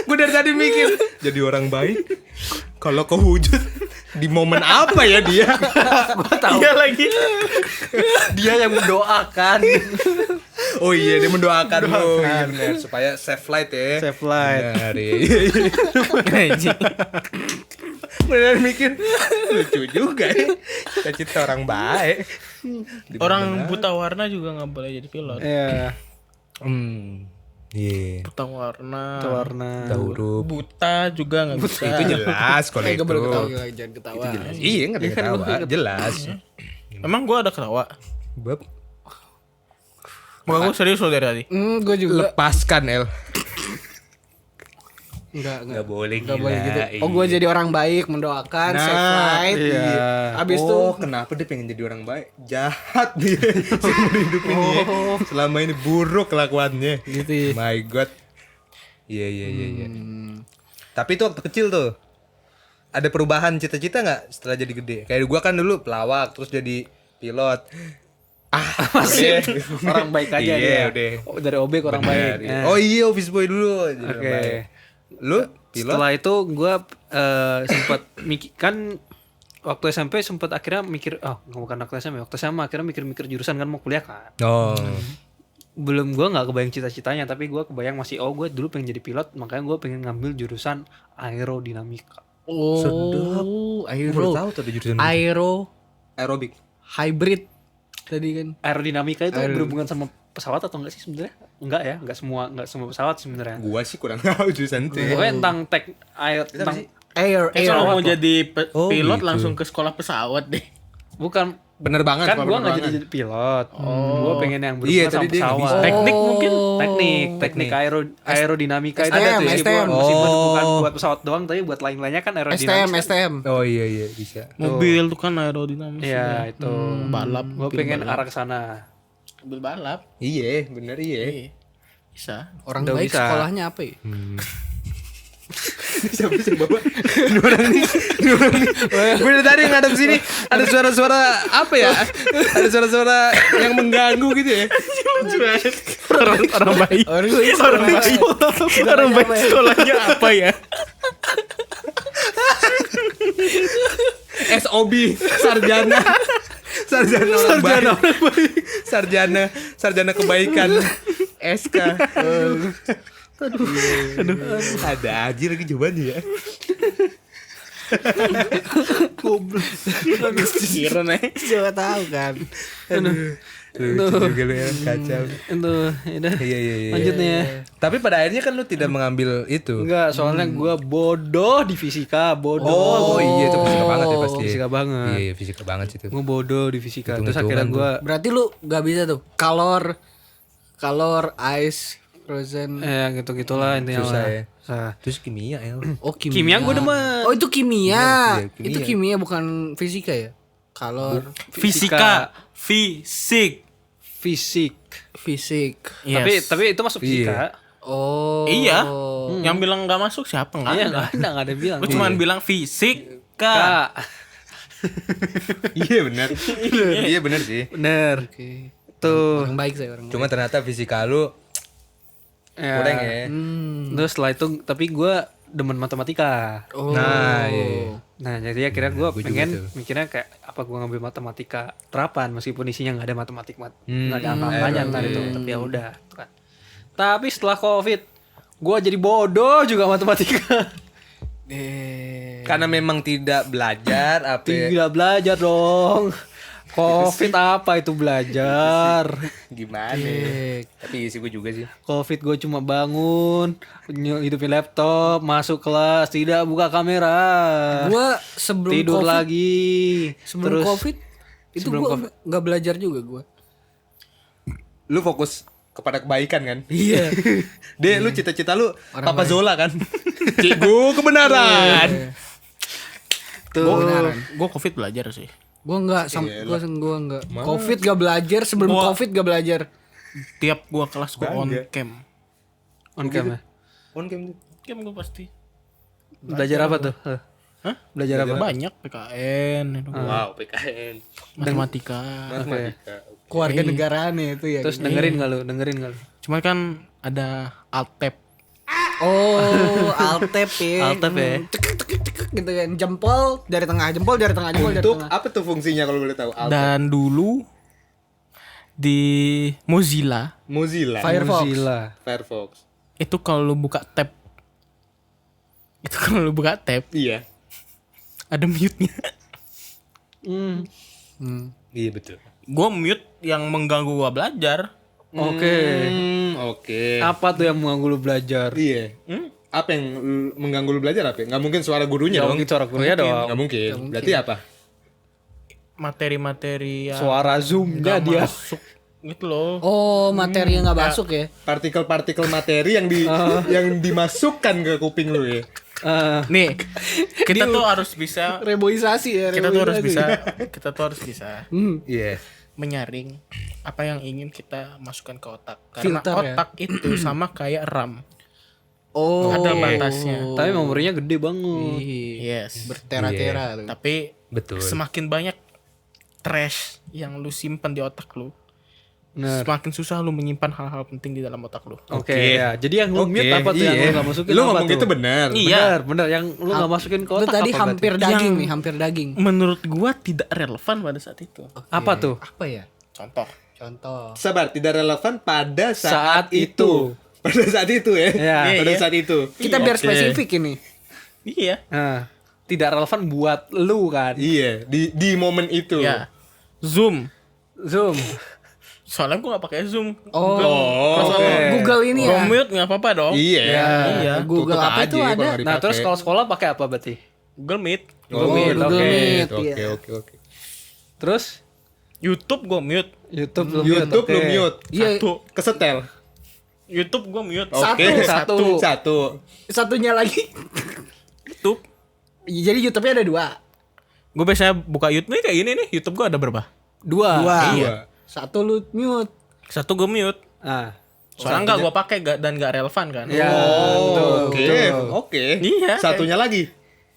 Gue dari tadi mikir, jadi orang baik kalau kewujud di momen apa ya dia? Gue tahu. Iya lagi. Dia yang mendoakan. Oh iya, dia mendoakan lu. Iya benar, supaya safe flight ya. Safe flight. Benar, iya. Benar mikir, lucu juga ya. Cita-cita orang baik. Orang buta warna juga nggak boleh jadi pilot. Iya. Iya. Buta warna. Warna. Tahu huruf. Buta juga nggak bisa. Itu jelas kalau itu. Gak boleh ketawa, jangan ketawa. Iya, nggak ada ketawa. Jelas. Emang gue ada ketawa. Bab. Muka gue serius loh dari tadi. Gue juga Lepaskan El. enggak boleh Gak boleh gitu. Oh, gue jadi orang baik, mendoakan, Nah, safe flight. Iya. Abis itu Oh, kenapa dia pengen jadi orang baik? Jahat dia seumur hidup ini ya. Selama ini buruk kelakuannya. gitu ya. My God. Iya. Tapi itu waktu kecil tuh. Ada perubahan cita-cita nggak setelah jadi gede? Kayak gua kan dulu pelawak, terus jadi pilot. Masih orang baik aja Iya, dia. udah. Oh, dari OB ke orang baik. Benar, iya. Oh iya, office boy dulu. Jadi orang Oke. baik. Lu pilot? Setelah itu gue sempat mikir kan waktu SMP sempat akhirnya mikir bukan waktu SMP, waktu SMA akhirnya mikir-mikir jurusan kan mau kuliah kan. Oh. Belum, gue nggak kebayang cita-citanya, tapi gue kebayang masih gue dulu pengen jadi pilot, makanya gue pengen ngambil jurusan aerodinamika. Oh, Baru tahu tuh ada jurusan aerobik. hybrid tadi kan. Aerodinamika itu berhubungan sama pesawat atau enggak sih sebenarnya? Enggak ya, enggak semua pesawat sebenarnya. Gua sih kurang tahu jurusan itu. Pokoknya tentang tentang Air Kalau mau jadi Oh, pilot gitu. langsung ke sekolah pesawat deh. bukan Penerbangan kan sekolah gue nggak penerbangan. jadi pilot. Gue pengen yang Iya, berhubungan tadi sama dia nggak pesawat. bisa. Teknik mungkin. Teknik aerodinamika itu STM, ada tuh. Jadi STM. bukan bukan buat pesawat doang, tapi buat lain-lainnya kan aerodinamika. STM. Oh iya bisa. Mobil tuh kan aerodinamis. Iya itu. Balap. Gue pengen arah ke sana. Mobil balap. Iya, bener iya. Iya. Bisa. Orang Udah baik bisa. sekolahnya apa ya? Siapa sih bapak? Ini orang nih. Gue dari tadi ngadep sini ada suara-suara apa ya? Ada suara-suara yang mengganggu gitu ya. Orang baik. Orang baik. Orang baik sekolahnya apa ya? SOB, sarjana. Sarjana orang baik. Sarjana kebaikan. SK. Aduh. Ada aja lagi jawabannya ya. Kira nih. Siapa tahu kan. Lucu juga lu ya, kacau. Itu udah. Iya. Lanjut nih ya. Tapi pada akhirnya kan lu tidak mengambil itu. Enggak, soalnya gue bodoh di fisika, bodoh. Oh iya itu fisika banget ya pasti. Fisika banget. Iya fisika banget sih itu. Gue bodoh di fisika. Terus Hitung-hitungan akhirnya gue Berarti lu gak bisa tuh. Color, ice, frozen. gitu-gitulah intinya. Susah lah. ya. Susah. Terus kimia El. Oh, Kimia gue demen. Oh, itu kimia. Iya, kimia. Itu kimia bukan fisika ya? Color, Fisika. Fisik. Fisik. Yes. Tapi itu masuk fisika. Oh. Iya. Yang bilang nggak masuk siapa nggak Iya, ada. enggak ada yang bilang. Gue cuma bilang fisika. Kak. Iya benar. Iya benar sih. Bener. Oke. Tuh. Orang baik saya orang. Cuma ternyata fisika lu Ya. kurang ya. Terus setelah itu tapi gue demen matematika. Oh. Nah, iya. Nah jadi akhirnya gue Gua juga pengen tuh. mikirnya kayak apa gue ngambil matematika terapan meskipun isinya nggak ada nggak ada apa-apanya ntar itu, tapi ya udah gitu kan. Tapi setelah COVID gue jadi bodoh juga matematika. Karena memang tidak belajar apa ya? Tidak belajar dong. Covid apa itu belajar? Gimana? Tapi isi gue juga sih. Covid gue cuma bangun, hidupin laptop, masuk kelas, tidak buka kamera. Gua sebelum Tidur COVID, lagi. sebelum Terus COVID itu sebelum gua COVID. nggak belajar juga gua. Lu fokus kepada kebaikan kan? Iya. Dek, lu cita-cita lu Papa Zola kan? Cikgu kebenaran. Gue covid belajar sih. Gua nggak gua nggak. COVID gak belajar, sebelum COVID gak belajar. Tiap gua kelas gue on cam. on cam ya. On cam. Cam gue pasti. Belajar apa tuh? Hah? Belajar apa? Banyak PKN, itu. Wow, PKN. Matematika. Matematika. Keluarga negaraan ya itu ya. Terus dengerin nggak lu? Cuma kan ada alt tab. Oh, alt tab ya. Alt tab ya. Cekek gitu kan. Jempol dari tengah, jempol dari tengah, jempol dari Untuk tengah. apa tuh fungsinya kalau boleh tahu? Dan dulu di Mozilla Firefox. Mozilla. Firefox. itu kalau lu buka tab, Iya. ada mute-nya. Iya betul. Gue mute yang mengganggu gua belajar. Oke. Oke. Apa tuh yang mengganggu lu belajar? Iya. Apa yang mengganggu lu belajar apa? Nggak mungkin suara gurunya Nggak dong. mungkin suara gurunya dong. Nggak mungkin. Berarti apa? Materi-materi yang Suara zoom-nya nggak dia. masuk gitu loh. Oh, materi yang nggak masuk ya. Partikel-partikel materi yang yang dimasukkan ke kuping lu ya. Nih, kita tuh harus bisa Reboisasi ya. kita tuh harus bisa Iya. menyaring apa yang ingin kita masukkan ke otak. Karena Filter ya? otak itu sama kayak RAM. Oh, Ada batasnya. Tapi memorinya gede banget. Yes. bertera-tera tuh. Tapi Betul. semakin banyak trash yang lu simpan di otak lu, Bener. semakin susah lu menyimpan hal-hal penting di dalam otak lu. Oke, ya. Jadi yang lu mute apa tuh yang lu nggak masukin? Lu apa ngomong tuh? gitu benar. Iya. Bener. Yang lu nggak masukin ke Itu otak tadi apa hampir berarti? daging Yang- nih, hampir daging. Menurut gua tidak relevan pada saat itu. Apa tuh? Apa ya? Contoh, Contoh. Sabar, tidak relevan pada Saat saat itu. Pada saat itu ya. Iya. Pada Iya. saat itu. Kita biar Oke. spesifik ini. iya, Nah, tidak relevan buat lu kan. Iya, di momen itu. ya, Zoom. Zoom. Soalnya gua gak pakai Zoom. Oh, oke. Google ini Gua ya. mute nggak apa-apa dong. Iya. Iya. Google Tutup apa aja itu kalau ada? nggak Nah, dipakai. terus kalau sekolah pakai apa berarti? Google Meet, Oh, Google oke. Meet, Oke, iya. oke. Terus YouTube gua mute. YouTube lu YouTube oke. lu mute. Iya, Satu. Kesetel. YouTube gua mute. Oke. Satu. satunya lagi. YouTube. Jadi YouTube-nya ada 2. Gue biasanya buka YouTube nih kayak gini nih. YouTube gua ada berapa? 2. 2. Iya. Satu lu mute. Satu gue mute. Ah. Soalnya nggak gue pakai dan nggak relevan kan. Ya, Oh, oke. Oke. Iya. Satunya lagi.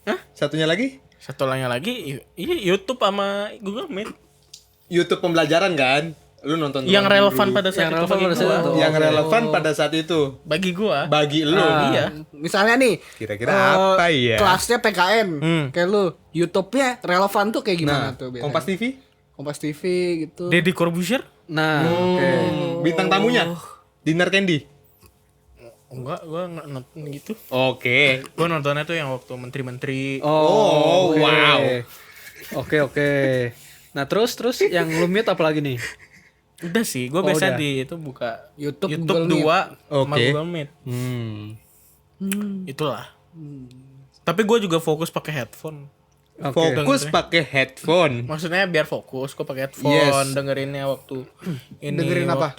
Hah? Satunya lagi? Satu lagi, iya YouTube sama Google Meet. YouTube pembelajaran kan? Lu nonton Yang doang relevan dulu. pada saat Yang itu relevan bagi pada saat gua. itu. Yang relevan pada saat itu Bagi gua. bagi lu. Iya. Misalnya nih, Kira-kira apa ya? kelasnya PKN. Kayak lu, YouTube-nya relevan tuh kayak gimana Nah, tuh biasanya? Kompas TV, Kompas TV gitu. Deddy Corbuzier? Nah, oke. bintang tamunya, Dinner Candy. Enggak, gua nggak nonton gitu. Oke. Gua nontonnya tuh yang waktu menteri-menteri. Oh, oke. wow. Oke. Nah, terus yang lu mute apa lagi nih? Udah sih, gua Oh, biasa udah. di itu buka YouTube, YouTube Google Meet. 2 sama Oke. Google Meet. Itulah. Tapi gua juga fokus pakai headphone. Oke. Fokus pakai headphone. Maksudnya biar fokus, gua pakai headphone, Yes. dengerinnya waktu ini Dengerin apa?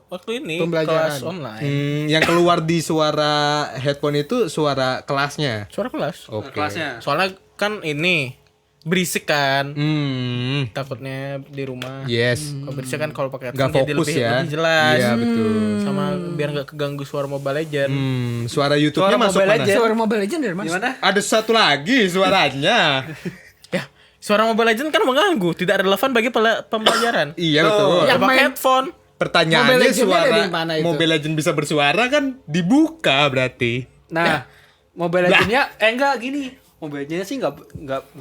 waktu ini Pembelajaran. kelas online. Yang keluar di suara headphone itu suara kelasnya. Suara kelas. Oke. Kelasnya. Soalnya kan ini berisik kan. Takutnya di rumah. Yes. Kalau berisik kan kalau pakai Nggak headphone jadi fokus ya. lebih jelas. Iya betul. Sama biar nggak keganggu suara Mobile Legend. Suara YouTube-nya Suara masuk Mobile mana? Legends. Suara Mobile Legends dari Mas. Gimana? Ada satu lagi suaranya. Ya, suara Mobile Legend kan mengganggu, tidak relevan bagi pembelajaran. Iya betul. Ya Yang pakai main- headphone. Pertanyaannya Mobile Legends-nya suara dari mana itu? Mobile Legends bisa bersuara kan dibuka berarti. Nah, Mobile Legends-nya enggak gini. Mobile Legends sih enggak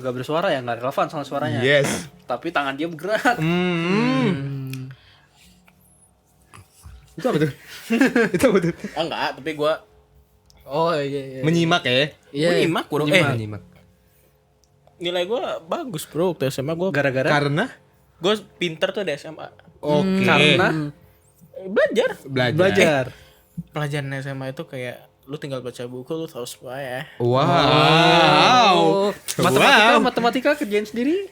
bersuara ya, enggak relevan sama suaranya. Yes. Tapi tangan dia bergerak. Itu apa tuh? Itu apa tuh? Oh enggak, tapi gua Oh iya. Menyimak ya. Iya. menyimak gua dong. Menyimak. nilai gue bagus bro waktu SMA gue. Gara-gara Karena Gue pinter tuh di SMA. oke. karena Belajar. belajar. Pelajaran SMA itu kayak lu tinggal baca buku lu tahu semua ya. Wow. Matematika kerjain sendiri.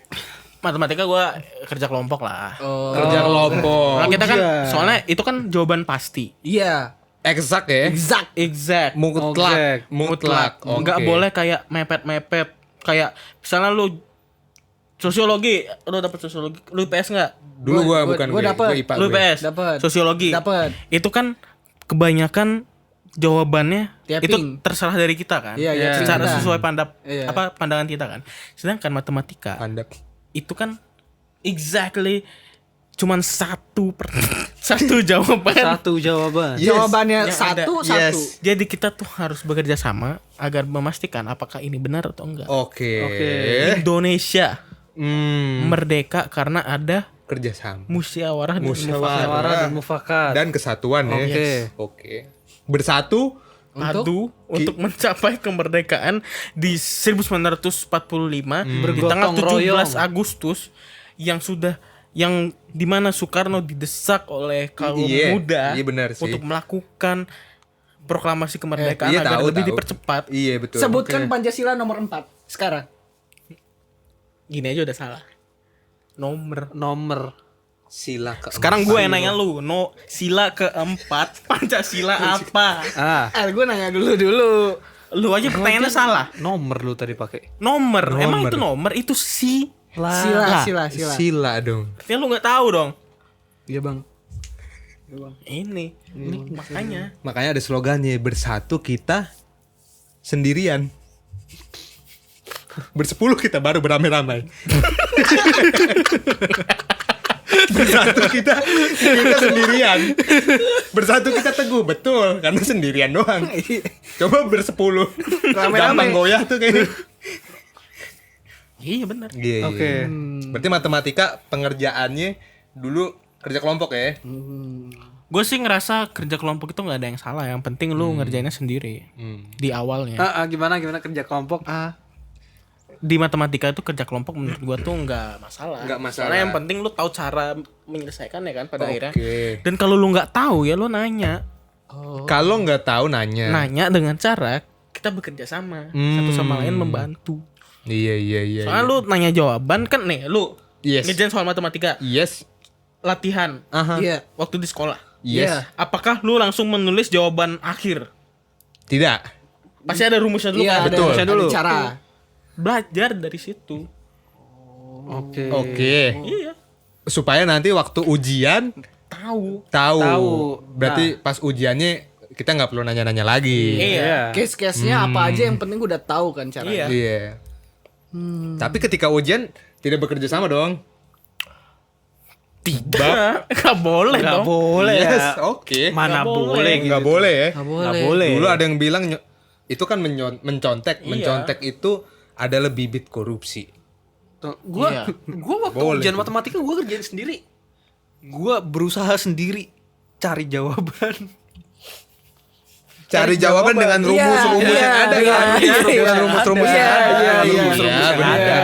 Matematika gue kerja kelompok lah. Kerja kelompok. Nah, kita kan soalnya itu kan jawaban pasti. Iya. Eksak ya. Exact. Mutlak. Nggak Oke. boleh kayak mepet-mepet. Kayak misalnya lu sosiologi, lu dapet sosiologi, lu IPS nggak? Dulu gua bukan gua dapet. gua IPA Lu gue. IPS, Dapet. sosiologi. Dapet. Itu kan kebanyakan jawabannya Tapping. itu terserah dari kita kan. Iya, iya, Secara kita. sesuai Iya. pandangan kita kan. Sedangkan matematika Pandap. itu kan exactly cuman satu jawaban. Satu jawaban. Yes. Jawabannya Yang satu. Yes. Jadi kita tuh harus bekerja sama agar memastikan apakah ini benar atau enggak. Oke. Indonesia merdeka karena ada Kerja sama. musyawarah dan mufakat. Musyawarah dan mufakat. Dan kesatuan ya. Oke. Oke. Bersatu. Adu untuk mencapai kemerdekaan di 1945 di tanggal Bergotong 17 royong. Agustus yang dimana Soekarno didesak oleh kaum Iya, muda iya benar sih. untuk melakukan proklamasi kemerdekaan Iya, agar tahu, lebih tahu. dipercepat. Iya betul. Sebutkan Pancasila nomor 4 sekarang. Gini aja udah salah. Nomor. Sila ke. Sekarang gue yang nanya lu, sila keempat Pancasila apa? Gue nanya dulu. Lu aja pertanyaannya salah. Nomor lu tadi pakai. Nomor. Emang itu nomor itu Sila. Sila dong. artinya lu nggak tahu dong. Iya bang. Ini makanya. Makanya ada slogannya, bersatu kita sendirian. Bersepuluh kita baru beramai-ramai. Bersatu kita sendirian. Bersatu kita teguh, betul, karena sendirian doang. Coba bersepuluh, gampang goyah tuh kayaknya. Iya benar. Iya. Oke. Berarti matematika pengerjaannya dulu kerja kelompok ya? Gue sih ngerasa kerja kelompok itu nggak ada yang salah. Yang penting lu ngerjainnya sendiri di awalnya. Gimana kerja kelompok? Di matematika itu kerja kelompok menurut gue tuh nggak masalah. Nggak masalah. Soalnya yang penting lu tahu cara menyelesaikan ya kan pada akhirnya. Oke. Dan kalau lu nggak tahu ya lu nanya. Kalau nggak tahu nanya. Nanya dengan cara kita bekerja sama satu sama lain membantu. Iya. Soalnya lu nanya jawaban kan nih lu Yes. ngerjain soal matematika Yes. latihan Aha. Iya. waktu di sekolah. Yes. Apakah lu langsung menulis jawaban akhir? Tidak. Pasti ada rumusnya dulu Iya, kan? ada, Betul. ada Dulu. cara. Belajar dari situ. Oke. Oke. Iya. Supaya nanti waktu ujian Tahu. tahu. Berarti pas ujiannya kita nggak perlu nanya-nanya lagi. Iya. Case-case-nya apa aja yang penting gue udah tahu kan caranya. Iya. Iya. Tapi ketika ujian tidak bekerja sama dong. Tidak. Gak boleh Nggak dong. boleh Yes, ya. oke. Mana Nggak boleh gitu. Nggak boleh ya. Nggak boleh. Dulu ada yang bilang itu kan mencontek. Iya. Mencontek itu adalah bibit korupsi. Gue Iya. waktu Boleh ujian tuh. matematika gue kerjain sendiri. Gue berusaha sendiri cari jawaban. Cari jawaban dengan rumus-rumus yang ada kan? Dengan rumus-rumus yang ada. Rumus-rumus yang ada.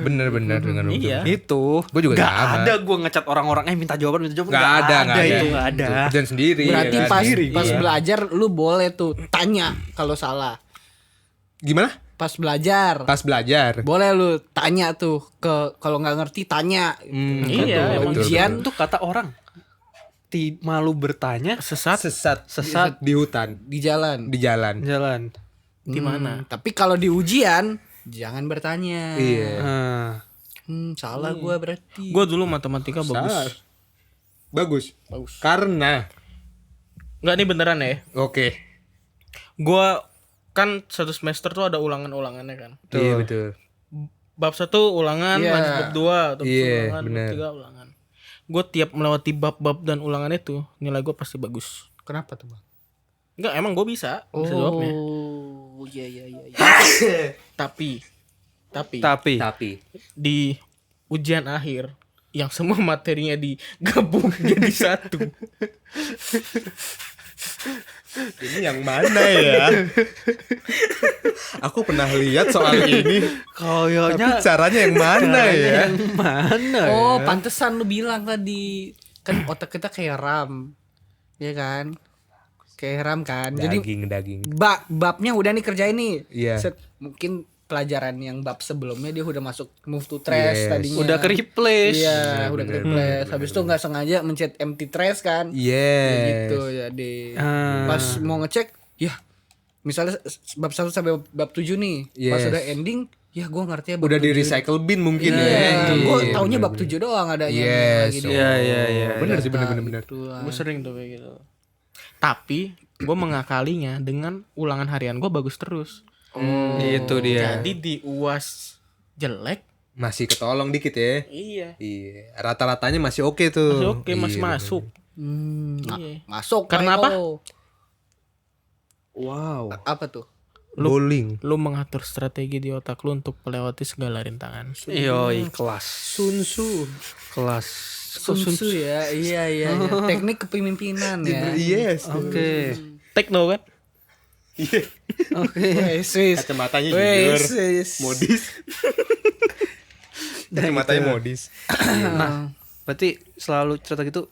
Bener-bener dengan rumus. Iya. Itu. Gua juga nggak sama. ada gue ngecat orang-orang minta jawaban. Nggak ada. itu nggak ada. Kerjaan sendiri. Berarti ya kan? pas Iya. belajar lu boleh tuh tanya kalau salah. Gimana? Pas belajar. Pas belajar. Boleh lu tanya tuh ke kalau nggak ngerti tanya. Iya, emang Ujian Itu kata orang. Malu bertanya Sesat Sesat di hutan, di jalan. di jalan. jalan. di mana? Tapi kalau di ujian jangan bertanya. Iya. Nah, Salah gua berarti. Gue dulu matematika Salah. bagus. Bagus. Karena Enggak nih beneran ya. oke. Gue kan satu semester tuh ada ulangan-ulangannya kan. Iya betul. Bab 1 ulangan, Iya. lanjut bab 2, bab Iya, ulangan, bab bener. 3 ulangan. Gue tiap melewati bab-bab dan ulangan itu nilai gue pasti bagus. Kenapa tuh, Bang? Enggak, emang gue bisa jawabnya. Oh, iya. Tapi tapi di ujian akhir yang semua materinya digabung jadi satu. Ini yang mana ya? Aku pernah lihat soal ini. Tapi Kayaknya caranya yang mana ya? yang mana Oh, ya? pantesan lu bilang tadi. Kan otak kita kayak RAM. Iya kan? Kayak RAM kan. Jadi Daging. babnya udah nih kerjain nih. Iya. Set, mungkin pelajaran yang bab sebelumnya dia udah masuk move to trash Yes. tadinya. Udah ke replace. Iya, udah ke replace. Habis itu nggak sengaja mencet empty trash kan. Yes. Gitu jadi. Ah. Pas mau ngecek, ya misalnya bab 1 sampai bab 7 nih. Pas Yes. udah ending, ya gua ngerti ya bab Udah di 7. recycle bin mungkin Iya, ya. gue Iya, taunya bener, bab 7 doang adanya. Yes. Lagi Iya, iya. Bener sih bener. gitu. Gue sering tuh kayak gitu. Tapi gue mengakalinya dengan ulangan harian gue bagus terus. Itu dia. Jadi di UAS jelek, Masih ketolong dikit ya. iya. Iya. Rata-ratanya masih oke tuh. Masih oke, masih Iya, masuk. Iya. Masuk. Karena apa? ayo. Wow. Apa tuh? Bowling. Lu mengatur strategi di otak lu untuk melewati segala rintangan. Yoi, kelas. Sun Tzu. Kelas. Sun Tzu ya. Iya. Teknik kepemimpinan ya. Yes. Oke. Tekno kan? Oke. Wes. Kacamatanya Wes. jujur. Modis. Kacamatanya modis. Nah, berarti selalu cerita gitu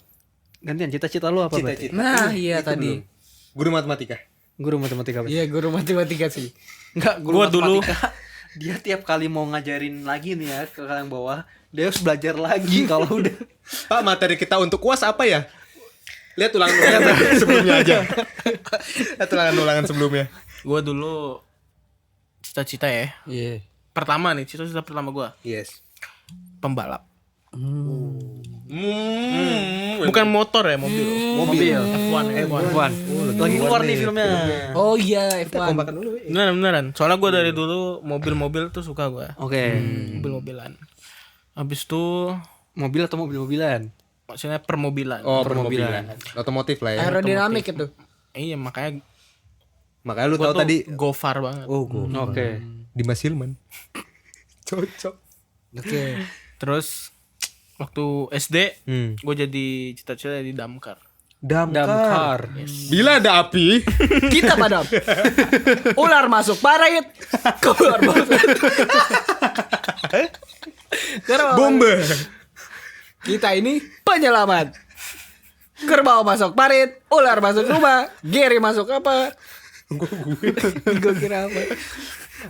gantian cita-cita lu apa berarti? Cita-cita. Nah, iya Itu tadi. belum. Guru matematika. Guru matematika. Iya, guru matematika sih. Enggak, Gua dulu- dia tiap kali mau ngajarin lagi nih ya ke yang bawah, dia harus belajar lagi kalau udah. Pak, materi kita untuk UAS apa ya? Lihat ulangan sebelumnya aja. Lihat ulangan sebelumnya. Gue dulu cita-cita ya. Iya. Pertama nih, cita-cita pertama gue Yes. pembalap. Bukan motor ya, mobil. Mobil. F1. Lagi keluar nih filmnya. Oh iya, F1. Beneran. Soalnya gue dari dulu mobil-mobil tuh suka gue. Oke. Mobil-mobilan. Habis itu Mobil atau mobil-mobilan? maksudnya permobilan. Oh, permobilan. Otomotif lah ya. Aerodinamik itu. Iya, makanya Makanya lu gue tahu tuh tadi. gofar banget. Oh, gue. Oke. Dimas Hilman. Cocok. Oke. Terus waktu SD Hmm. gue jadi cita-cita di damkar. Damkar. Bila ada api, Kita padam. Ular masuk parit. Keluar masuk. Kerbau. bomba. Kita ini penyelamat. Kerbau masuk parit, ular masuk rumah, Gary masuk apa? Gue kira apa?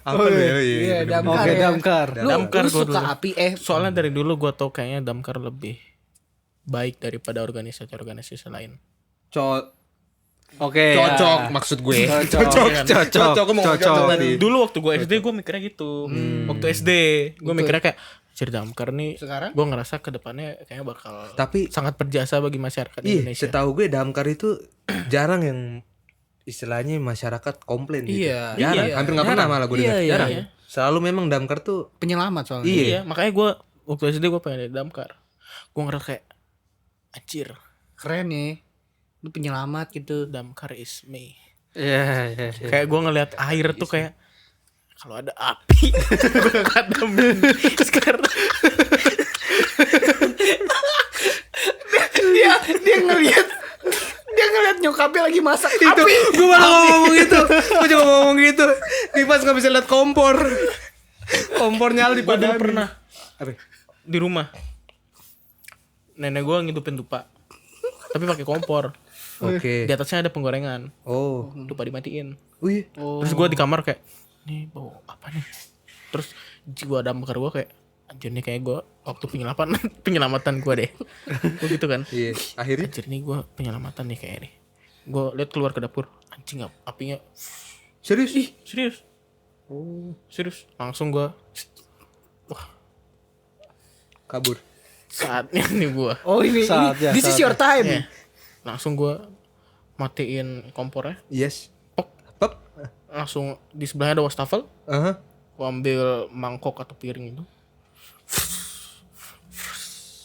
Apa ya? Iya, damkar. Oke, ya. damkar. Lu, Damkar lu gua suka dulu. api Soalnya dari dulu gue tau kayaknya damkar lebih baik daripada organisasi-organisasi lain. Oke. Cocok ya. maksud gue. Cocok. Cocok. Gue mau ngomong cocok tadi. Dulu waktu gue SD gue mikirnya gitu. Waktu SD gue mikirnya kayak jadi damkar nih. Sekarang? Gue ngerasa kedepannya kayaknya bakal Tapi sangat berjasa bagi masyarakat ih, Indonesia. setahu gue damkar itu jarang yang istilahnya masyarakat komplain gitu. Iya, Jarang, iya. hampir nggak pernah malah gue dengar. Iya, iya. Jarang. Iya. Selalu memang damkar tuh Penyelamat soalnya. Iya, makanya gue waktu SD gue pengen jadi damkar. Gue ngerasa kayak anjir, Keren nih. Lu penyelamat gitu. damkar is me. Iya, iya. Kayak gue ngeliat air tuh kayak kalau ada api gue kademin. Sekarang dia ngeliat nyokapnya lagi masak itu api. gue malah ngomong gitu. Gue juga ngomong gitu. Dimas nggak bisa lihat kompor. Kompor nyala di gue dulu badan. pernah Apa? di rumah nenek gue ngidupin dupa tapi pakai kompor. Oke. Di atasnya ada penggorengan, Oh. dupa dimatiin. Wih. Terus gue di kamar kayak nih bau apa nih. Terus gue damkar gue kayak anjir nih kayak gue waktu penyelamatan gue deh. Gue gitu kan. Iya. Akhirnya Anjir nih gue penyelamatan nih kayak nih. Gue lihat keluar ke dapur, anjing apinya serius? Ih. serius. Serius. Langsung gue Kabur. saatnya nih gue. Oh ini Saatnya, this is your time. Ya. Langsung gue matiin kompornya. Yes. Pok. Pop. Langsung di sebelahnya ada wastafel. Aha. Gue ambil mangkok atau piring itu.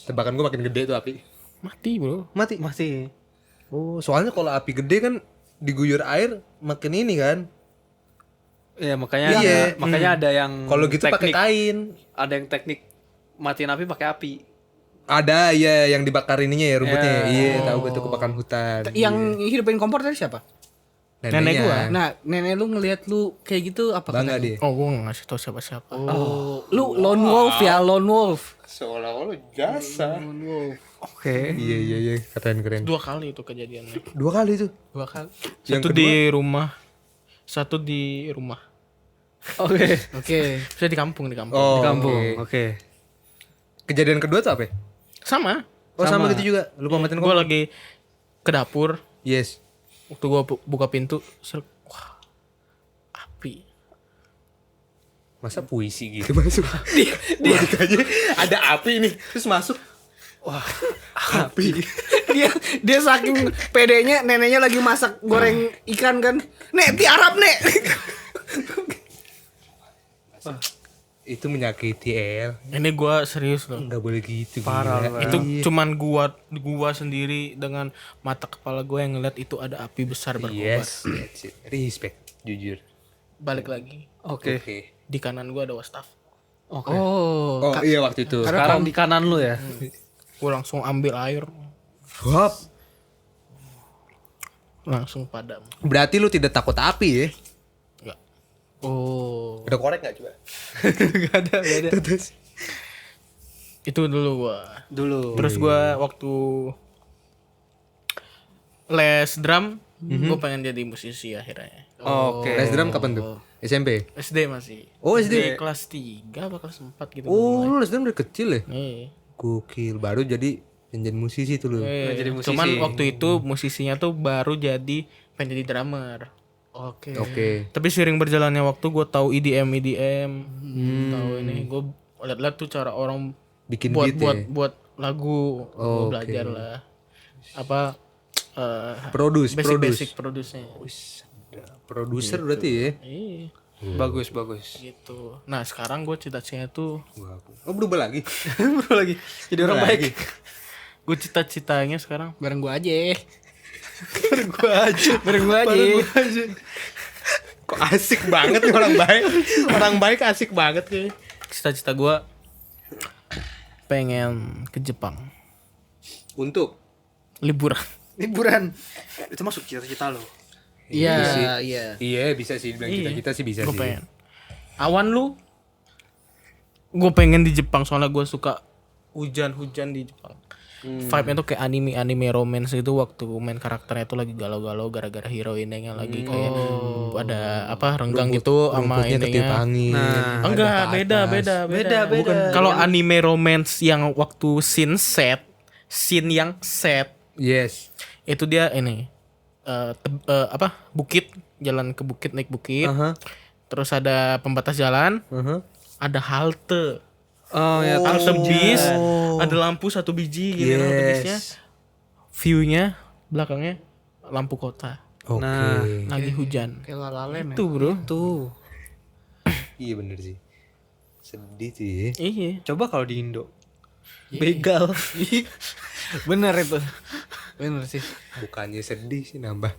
Tebakan gue makin gede tuh api. Mati bro. Mati. Masih. Oh, soalnya kalau api gede kan diguyur air makin ini kan. Iya, makanya Iya. makanya ada yang Kalau gitu pakai teknik- kain. ada yang teknik matiin api pakai api. Ada ya yang dibakar ininya ya rumputnya. Ya. Iya, tahu gue tuh kebakaran hutan. Yang hidupin kompor tadi siapa? Nenek gua. Nah, nenek lu ngelihat lu kayak gitu apa Bangga katanya? dia. Oh, gue gak ngasih tau siapa-siapa. Oh, lu lone wolf ya, lone wolf. Seolah-olah jasa. Oke. Iya, keren. 2 kali itu kejadiannya. 2 kali tuh. 2 kali. Yang Satu di rumah. Satu di rumah. Oke. Oke. Saya di kampung. Di kampung. Oke. Kejadian kedua tuh apa? Sama. Oh, sama gitu juga. Lu pamatin Gue lagi ke dapur. Yes. Waktu gue buka pintu, wah, api. Masa puisi gitu masuk? dia aja ada api nih, terus masuk. Wah, api. dia saking pedenya neneknya lagi masak goreng ikan kan. Nek, tiarap, Nek. Itu menyakiti El. Ini gue serius loh. Enggak boleh gitu. Parah gila. lu. Itu cuman gua sendiri dengan mata kepala gue yang ngeliat itu ada api besar berkobar. Yes, that's it. Respect, jujur. Balik lagi. Oke. Di kanan gue ada wastaf. Oke. Oh, Oh iya waktu itu. Sekarang di kanan lu ya. Gue langsung ambil air, Wap. langsung padam. Berarti lu tidak takut api ya? Enggak. oh. Ada korek nggak coba? Gak ada. Terus. Itu dulu gue. Dulu. Terus gue waktu les drum, gue pengen jadi musisi akhirnya. Oke. Les drum kapan tuh? SMP? SD masih. Oh, Di SD. kelas 3 apa kelas 4 gitu. Oh, lu les drum dari kecil ya? Nih. Gokil, baru jadi pengen musisi tuh lu. jadi musisi. Cuman waktu itu musisinya tuh baru jadi pengen jadi drummer. Oke. Oke. Tapi sering berjalannya waktu gue tahu EDM, tahu ini gue lihat-lihat tuh cara orang Bikin buat beat buat ya? buat lagu. Gue Oke. belajar lah apa basic produce-nya. Produser berarti ya? Iya, Bagus. gitu. Nah sekarang gue cita-citanya tuh Oh, berubah lagi. Bro lagi. Jadi orang baik. gue cita-citanya sekarang Bareng gua aja. Bareng gua aja. Kok asik banget nih orang baik. Orang baik asik banget kayaknya. cita-cita gue pengen ke Jepang Untuk liburan. Liburan. Itu masuk cita-cita lo. Iya. iya bisa sih bilang kita sih bisa Gue sih. pengen. Awan lu? Gue pengen di Jepang soalnya gue suka hujan-hujan di Jepang. Vibe-nya tuh kayak anime romance gitu waktu main karakternya tuh lagi galau-galau gara-gara heroinnya lagi kayak ada apa renggang gitu sama Rumputnya ketiup ininya. angin. Enggak, beda. Kalau anime romance yang waktu scene yang set Yes. itu dia ini bukit, jalan ke bukit, naik bukit. Terus ada pembatas jalan, ada halte. Oh ya. Halte bis, ada lampu 1 biji gitu kan, halte bisnya. View-nya belakangnya lampu kota. Oke. Lagi hujan. Kayak lalalen ya. Tuh, Bro. Tuh. Iya bener sih. Sedih tuh ya. Iya. Coba kalau di Indo. Begal. Bener itu. Bener sih. Bukannya sedih sih nambah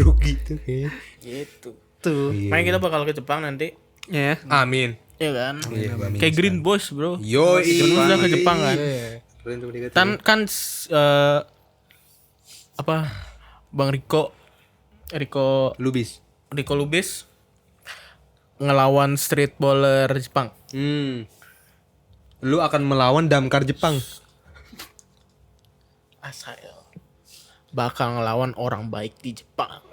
rugi tuh kayaknya. Gitu. Tuh. Iya. Makanya kita bakal ke Jepang nanti. Ya. Amin. Iya kan? Iya, amin. Kayak Green Boys, Bro. Yoi. Kita udah ke Jepang kan. Keren tuh dikata. Kan Bang Riko Lubis ngelawan street bowler Jepang. Lu akan melawan damkar Jepang. Asael bakal ngelawan orang baik di Jepang.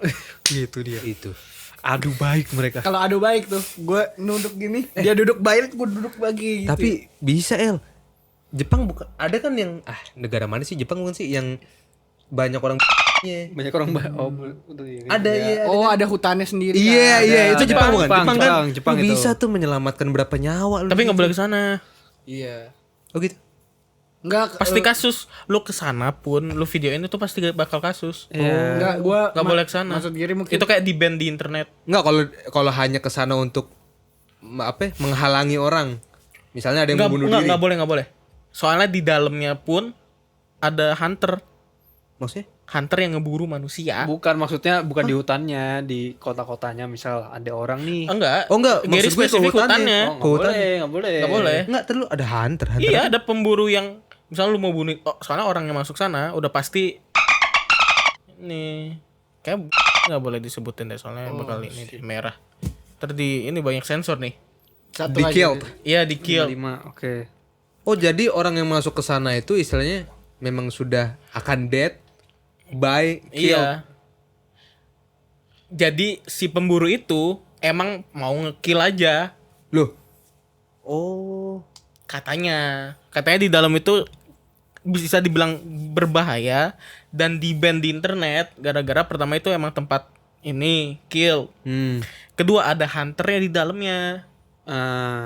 Gitu dia. Itu. Aduh baik mereka. Kalau adu baik tuh, gue nunduk gini, dia duduk baik, gue duduk lagi. Gitu. Tapi bisa El. Jepang bukan ada kan yang negara mana sih Jepang bukan sih yang banyak orang Banyak orang ada ya. oh ada hutannya sendiri. Iya kan? iya Ada. itu Jepang bukan? Jepang, Jepang kan Jepang lu itu. bisa tuh menyelamatkan berapa nyawa lu. Tapi nggak boleh ke sana. Iya. Oh gitu. Enggak Pasti kasus. Lu ke sana pun lu videoin itu pasti bakal kasus. enggak gua Nggak boleh ke sana. Maksud Giri mungkin Itu kayak di ban di internet. Enggak kalau hanya ke sana untuk menghalangi orang. Misalnya ada yang mau bunuh diri. Nggak boleh. Soalnya di dalamnya pun ada hunter yang ngeburu manusia. Bukan maksudnya bukan di hutannya, di kota-kotanya misal ada orang nih. Enggak. Oh, enggak. Gary Maksud gue ke spesifik hutannya. hutannya. Oh, nggak boleh. Nggak boleh. Enggak, terus ada hunter. Iya, ada pemburu yang Misalnya lu mau bunuh, soalnya orang yang masuk sana udah pasti ini kayak nggak boleh disebutin deh soalnya bakal ini deh, merah. Terus ini banyak sensor nih. Satu Di aja. kill. Iya di kill. 5, oke. Oh jadi orang yang masuk ke sana itu istilahnya memang sudah akan dead by kill. Iya. Jadi si pemburu itu emang mau ngekill aja Loh. Oh. katanya. Katanya di dalam itu bisa dibilang berbahaya dan di-ban di internet gara-gara pertama itu emang tempat ini kill. Kedua ada hunternya di dalamnya.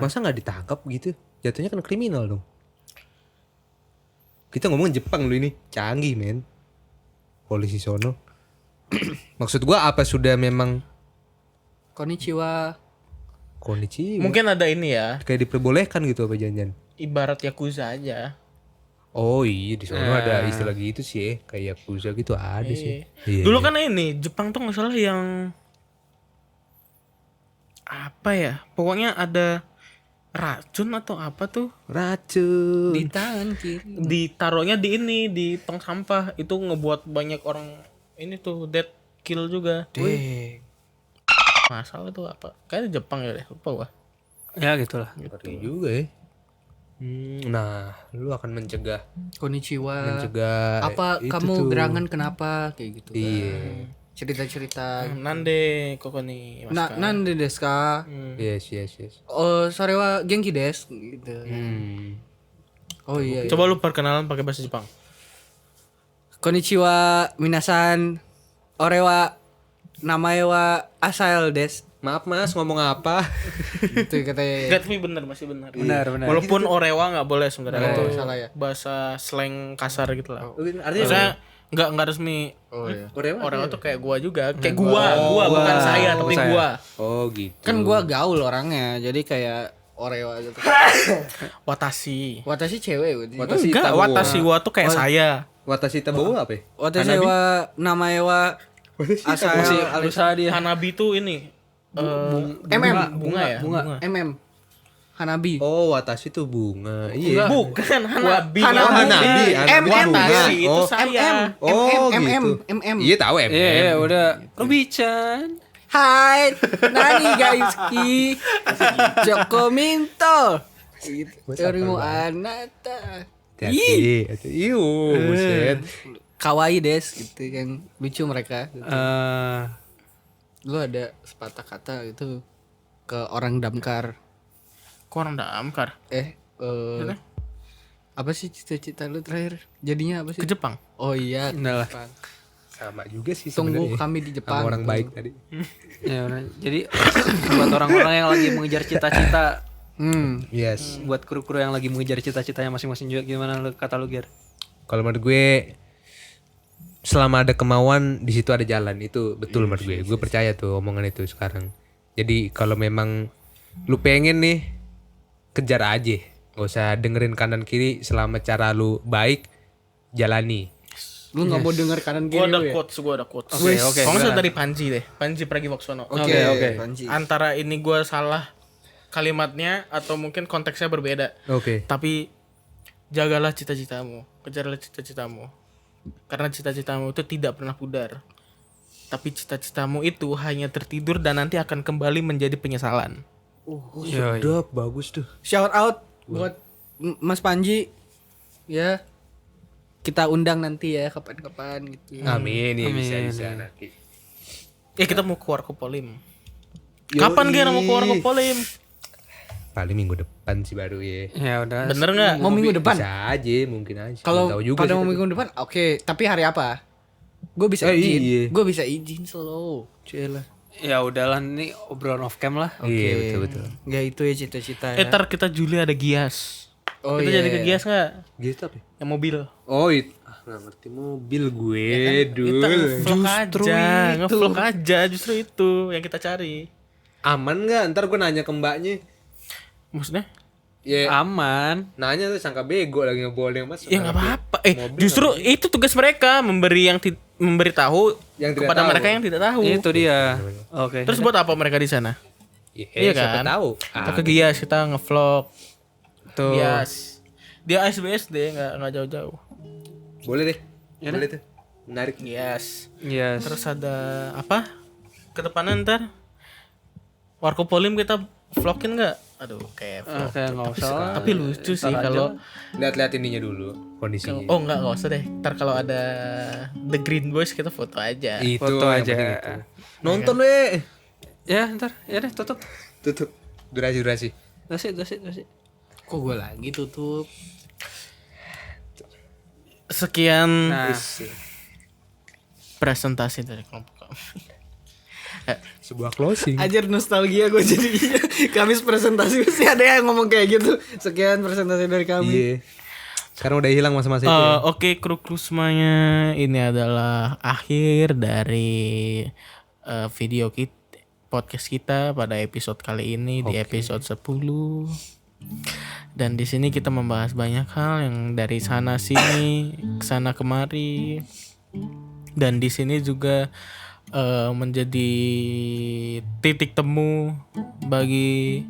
Masa nggak ditangkap gitu? Jatuhnya kan kriminal dong. Kita ngomongin Jepang lu ini canggih men. Polisi sono. Maksud gua apa sudah memang Konnichiwa. kondisi Mungkin ada ini ya, kayak diperbolehkan gitu apa janjian? ibarat Yakuza aja. Oh iya di sono ada istilah gitu sih, kayak yakuza gitu ada sih. Iya, Dulu iya. kan ini Jepang tuh nggak salah yang apa ya? Pokoknya ada racun atau apa tuh Racun. Di tangan kiri. ditaruhnya di ini di tong sampah itu ngebuat banyak orang ini tuh dead kill juga. Deng. Masalah tuh apa? Kayaknya Jepang ya deh, lupa gua. Ya gitulah. Ngeri juga ya. Nah, lu akan mencegah Konnichiwa. itu Apa kamu tuh. gerangan kenapa kayak gitu kan. Iya. Cerita-cerita. Nande koko nih Mas Ka. Nande desu ka? Yes. Oh, sore wa genki desu gitu. Oh iya. Coba lu perkenalan pakai bahasa Jepang. Konnichiwa minasan. Ore wa namae wa Asael desu. Maaf Mas, ngomong apa? Itu katanya. Gatvi bener masih benar. Benar. Walaupun orewa nggak boleh sebenarnya itu salah ya. bahasa slang kasar gitu lah. Artinya Maksudnya nggak resmi. Oh iya. Orewa tuh kayak gua juga, kayak gua bukan saya tapi gua. oh gitu. Kan gua gaul orangnya, jadi kayak Orewa gitu. Watashi. Watashi cewek berarti. Watashi Enggak, Tabo. watashi wa tuh kayak saya. Watashi Tabo apa ya? Watashi wa namae wa Asael Berusaha dia. Hanabi tuh ini bunga ya? Bunga. MM Hanabi. Oh, watashi itu bunga. Iya. Bukan Hanabi. Hanabi. Watashi itu Oh. saya. Oh, gitu. MM. Iya tahu MM. Iya, udah. Robichan. Hai, nani guys ki Joko Minto. Torimu anata. Hati-hati. Iu, buset. Kawaii des gitu kan. Lucu mereka. Lu ada sepatah kata gitu ke orang damkar. Kok orang damkar? Apa sih cita-cita lu terakhir? Jadinya apa sih? Ke Jepang. Oh iya, Udah lah. Jepang. Sama juga sih Tunggu sebenarnya. kami di Jepang. Sama orang baik tadi. Ya udah. Jadi buat orang-orang yang lagi mengejar cita-cita, Yes. buat kru-kru yang lagi mengejar cita-citanya masing-masing juga gimana kata lu Ger? Kalau menurut gue selama ada kemauan di situ ada jalan, itu betul menurut gue. Gue percaya tuh omongan itu sekarang. Jadi kalau memang lu pengen nih, kejar aja. Gak usah dengerin kanan kiri, selama cara lu baik, jalani. Lu nggak mau denger kanan Gua kiri ada lu ya? quotes, gua ada quotes. Oke. Kalau nggak salah dari Panji deh, Panji Pragiwaksono. Oke. Panji. Antara ini gua salah kalimatnya atau mungkin konteksnya berbeda. Oke. Tapi jagalah cita-citamu, kejarlah cita-citamu. Karena cita-citamu itu tidak pernah pudar. Tapi cita-citamu itu hanya tertidur dan nanti akan kembali menjadi penyesalan. Sedap, bagus tuh. Shout out buat Mas Panji. Ya. Kita undang nanti ya kapan-kapan gitu. Amin, ya bisa nanti. Kita mau keluar ke Polim. Kapan Ger mau keluar ke Polim? Paling minggu depan sih baru ya. Ya udah. Bener nggak? Mau minggu depan? Bisa aja, mungkin aja. Kalau Nggak tahu juga pada sih mau tapi. minggu depan, oke. Tapi hari apa? Gue bisa Iya. izin. Gue bisa izin slow. Cila. Ya udahlah, ini obrolan off cam lah. Iya, betul. Ya itu ya cita-cita ya. Ntar kita Juli ada Gias. Oh Kita iya. jadi ke Gias nggak? Gitu apa ya? Yang mobil. Oh, nggak ngerti mobil gue, Kita dul. ngevlog aja justru itu yang kita cari. Aman nggak? Ntar gue nanya ke mbaknya. Maksudnya? Ya, Aman. nanya tuh sangka bego lagi ngeboleh mas. Ya nggak apa-apa. Justru itu tugas mereka memberi memberitahu Yang tidak kepada tahu. mereka yang tidak tahu. Itu dia. Oke. Terus buat apa mereka di sana? Iya Iya siapa kan? tahu. Kita ke Gias, kita ngevlog. Tuh. Gias. Dia SBSD nggak jauh-jauh. Boleh deh. Boleh tuh. Menarik. Yes. Yes. Terus ada apa? Kedepannya ntar Warkopolim kita vlogin nggak? Aduh kayak vlog. Kayak nggak usah lah. Tapi lucu sih kalau Lihat-lihat ininya dulu kondisinya. oh nggak usah deh. Ntar kalau ada The Green Boys kita foto aja. Itu Foto yang aja. penting itu. Nonton weh. Ya ntar, ya deh tutup. Tutup. Durasi. Kasih. Kok gue lagi tutup? Sekian Nah, presentasi dari kelompok kami. Sebuah closing. Ajar nostalgia gue jadi Kamis presentasi mesti ada yang ngomong kayak gitu. Sekian presentasi dari kami. Iya. Sekarang udah hilang masa-masa itu. Oke, kru semuanya, ini adalah akhir dari video podcast kita pada episode kali ini di episode 10. Dan di sini kita membahas banyak hal yang dari sana sini, kesana kemari. Dan di sini juga menjadi titik temu bagi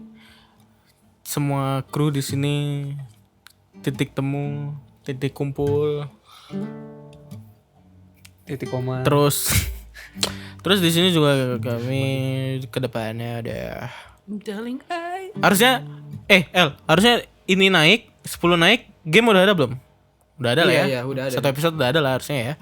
semua kru di sini, titik temu, titik kumpul. titik koma. Terus di sini juga kami kedepannya ada harusnya harusnya ini naik 10 naik, game udah ada belum? Udah ada lah ya. Iya, udah ada. Satu episode udah ada lah harusnya ya.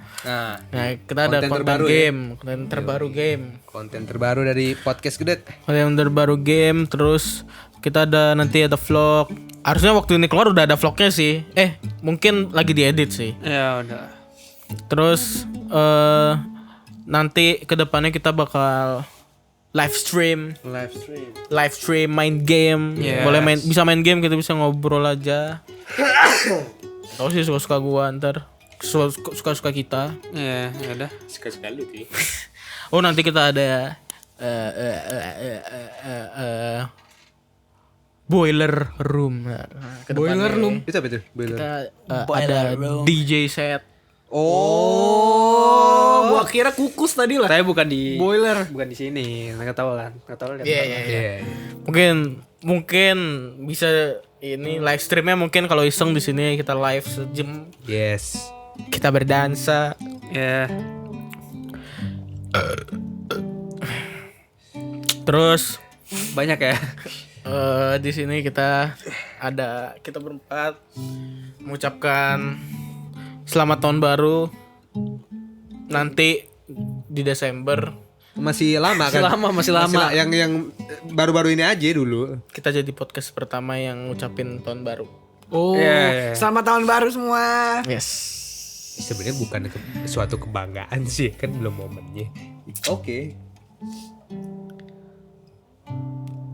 Nah, kita ada konten terbaru game, konten terbaru game. Konten terbaru dari podcast Gedek. Konten terbaru game, terus kita ada nanti ada vlog. Harusnya waktu ini keluar udah ada vlognya sih. Mungkin lagi diedit sih. Ya udah. Terus nanti kedepannya kita bakal live stream main game. Yes. Boleh bisa main game, kita bisa ngobrol aja. Tahu sih suka gua ntar suka kita. Ya udah. Suka-suka lu sih. Oh nanti kita ada boiler room. Nah, Boiler room. Itu apa itu? Kita ada DJ set. Oh, gua kira kukus tadi lah. Saya bukan di Boiler. bukan di sini. Nggak tahu lah. Iya. Mungkin bisa ini live streamnya mungkin kalau iseng di sini kita live sejam. Yes. Kita berdansa. Ya. Terus Banyak ya. di sini kita berempat mengucapkan selamat tahun baru nanti di Desember. Masih lama kan? Masih lama. Yang baru-baru ini aja dulu. Kita jadi podcast pertama yang ngucapin tahun baru. Oh, Iya. selamat tahun baru semua. Yes. Sebenarnya bukan suatu kebanggaan sih, kan belum momennya. Oke.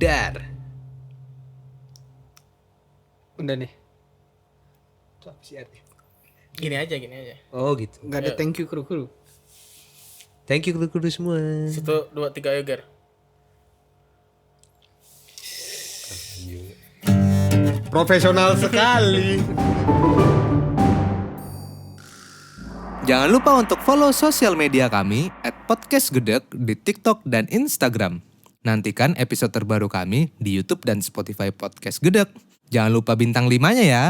Dar. Udah nih. Gini aja. Oh gitu. Gak ada thank you kru. Thank you kru semua. 1, 2, 3 ayo Gar. Profesional sekali. Jangan lupa untuk follow sosial media kami @podcastgedek di TikTok dan Instagram. Nantikan episode terbaru kami di YouTube dan Spotify Podcast Gedek. Jangan lupa bintang 5-nya ya.